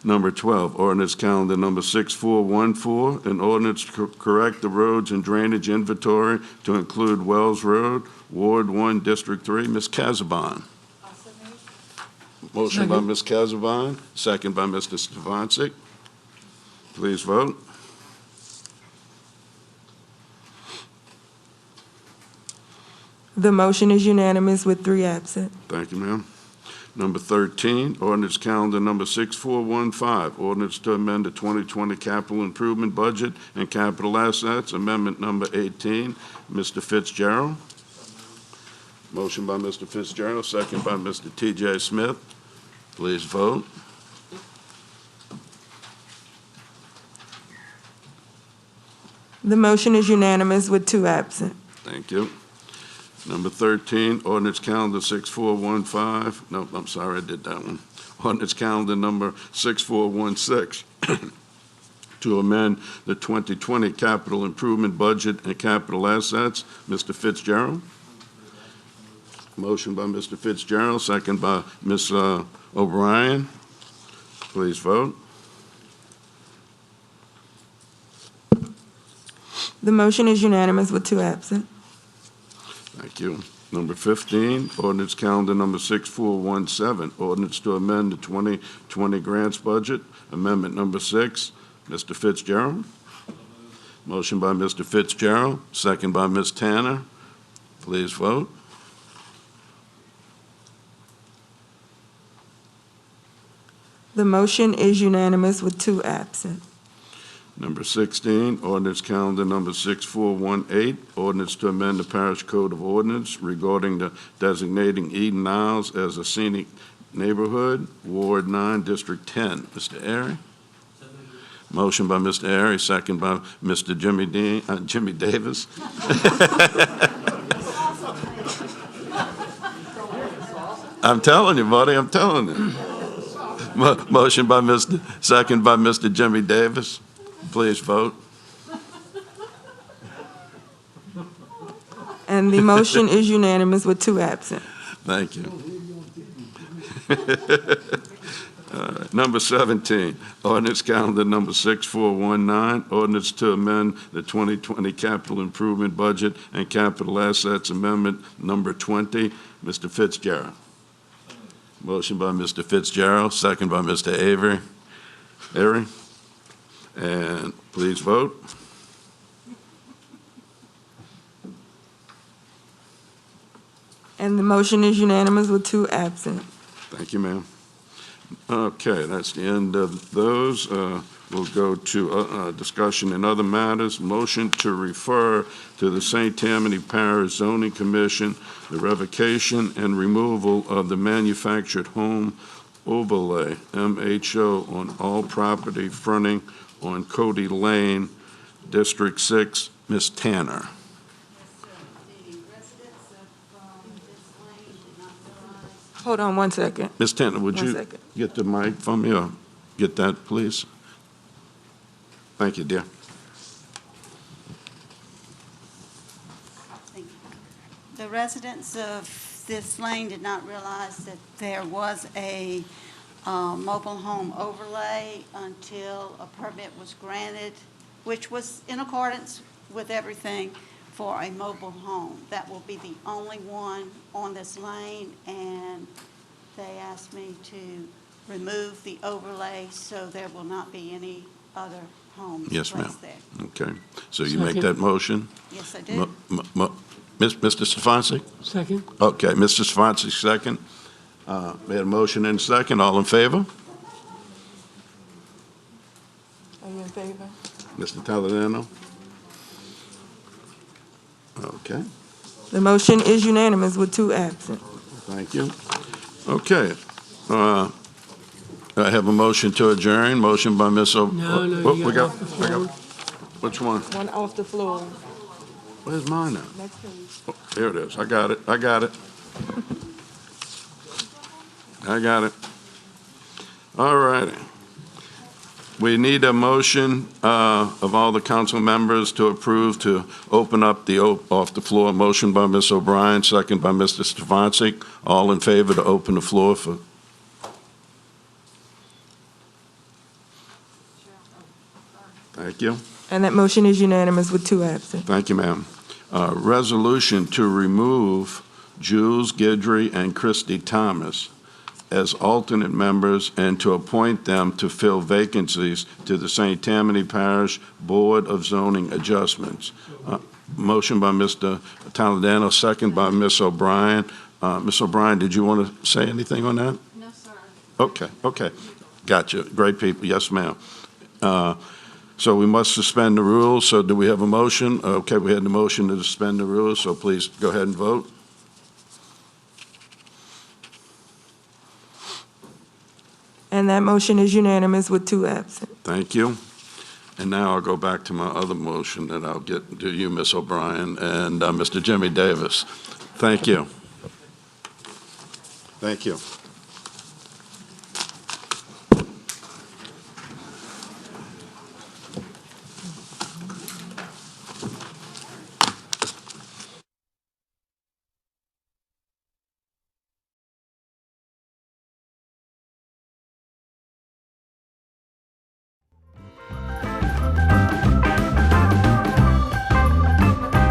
Number 12, ordinance calendar number 6414, an ordinance to correct the roads and drainage inventory to include Wells Road, Ward 1, District 3. Ms. Casabon. Motion by Ms. Casabon, second by Mr. Stefanczyk. Please vote. The motion is unanimous with 3 absent. Thank you, ma'am. Number 13, ordinance calendar number 6415, ordinance to amend the 2020 capital improvement budget and capital assets, amendment number 18. Mr. Fitzgerald. Motion by Mr. Fitzgerald, second by Mr. T.J. Smith. Please vote. The motion is unanimous with 2 absent. Thank you. Number 13, ordinance calendar 6415. No, I'm sorry, I did that one. Ordinance calendar number 6416 to amend the 2020 capital improvement budget and capital assets. Mr. Fitzgerald. Motion by Mr. Fitzgerald, second by Ms. O'Brien. Please vote. The motion is unanimous with 2 absent. Thank you. Number 15, ordinance calendar number 6417, ordinance to amend the 2020 grants budget, amendment number 6. Mr. Fitzgerald. Motion by Mr. Fitzgerald, second by Ms. Tanner. Please vote. The motion is unanimous with 2 absent. Number 16, ordinance calendar number 6418, ordinance to amend the Parish Code of Ordinance regarding the designating Eden Niles as a scenic neighborhood, Ward 9, District 10. Mr. Airy? Motion by Mr. Airy, second by Mr. Jimmy Davis. I'm telling you, buddy, I'm telling you. Motion by second by Mr. Jimmy Davis. Please vote. And the motion is unanimous with 2 absent. Thank you. Number 17, ordinance calendar number 6419, ordinance to amend the 2020 capital improvement budget and capital assets amendment number 20. Mr. Fitzgerald. Motion by Mr. Fitzgerald, second by Mr. Airy. And please vote. And the motion is unanimous with 2 absent. Thank you, ma'am. Okay, that's the end of those. We'll go to discussion and other matters. Motion to refer to the St. Tammany Parish Zoning Commission the revocation and removal of the manufactured home overlay, MHO, on all property fronting on Cody Lane, District 6. Ms. Tanner. The residents of this lane did not realize Hold on one second. Ms. Tanner, would One you second. get the mic from me, or get that, please? Thank you, dear. The residents of this lane did not realize that there was a mobile home overlay until a permit was granted, which was in accordance with everything for a mobile home. That will be the only one on this lane, and they asked me to remove the overlay so there will not be any other homes Yes, ma'am. placed there. Okay, so you make that motion? Yes, I do. Mr. Stefanski? Second? Okay, Mr. Stefanski, second. We had a motion and a second. All in favor? Are you in favor? Mr. Toledano? Okay, The motion is unanimous with 2 absent. thank you. Okay. I have a motion to adjourn. Motion by Ms. O. No, no, Oh, you we got off the floor. Which one? One off the floor. Where's mine now? Next page. Oh, there it is. I got it. All righty. We need a motion of all the council members to approve to open up the off the floor. Motion by Ms. O'Brien, second by Mr. Stefanski. All in favor to open the floor for? Thank you. And that motion is unanimous with 2 absent. Thank you, ma'am. Resolution to remove Jules Guidry and Christy Thomas as alternate members and to appoint them to fill vacancies to the St. Tammany Parish Board of Zoning Adjustments. Motion by Mr. Toledano, second by Ms. O'Brien. Ms. O'Brien, did you want to say anything on that? No, sir. Okay. Gotcha. Great people. Yes, ma'am. So we must suspend the rules. So do we have a motion? Okay, we had the motion to suspend the rules, so please go ahead and vote. And that motion is unanimous with 2 absent. Thank you. And now I'll go back to my other motion that I'll get to you, Ms. O'Brien, and Mr. Jimmy Davis. Thank you. Thank you.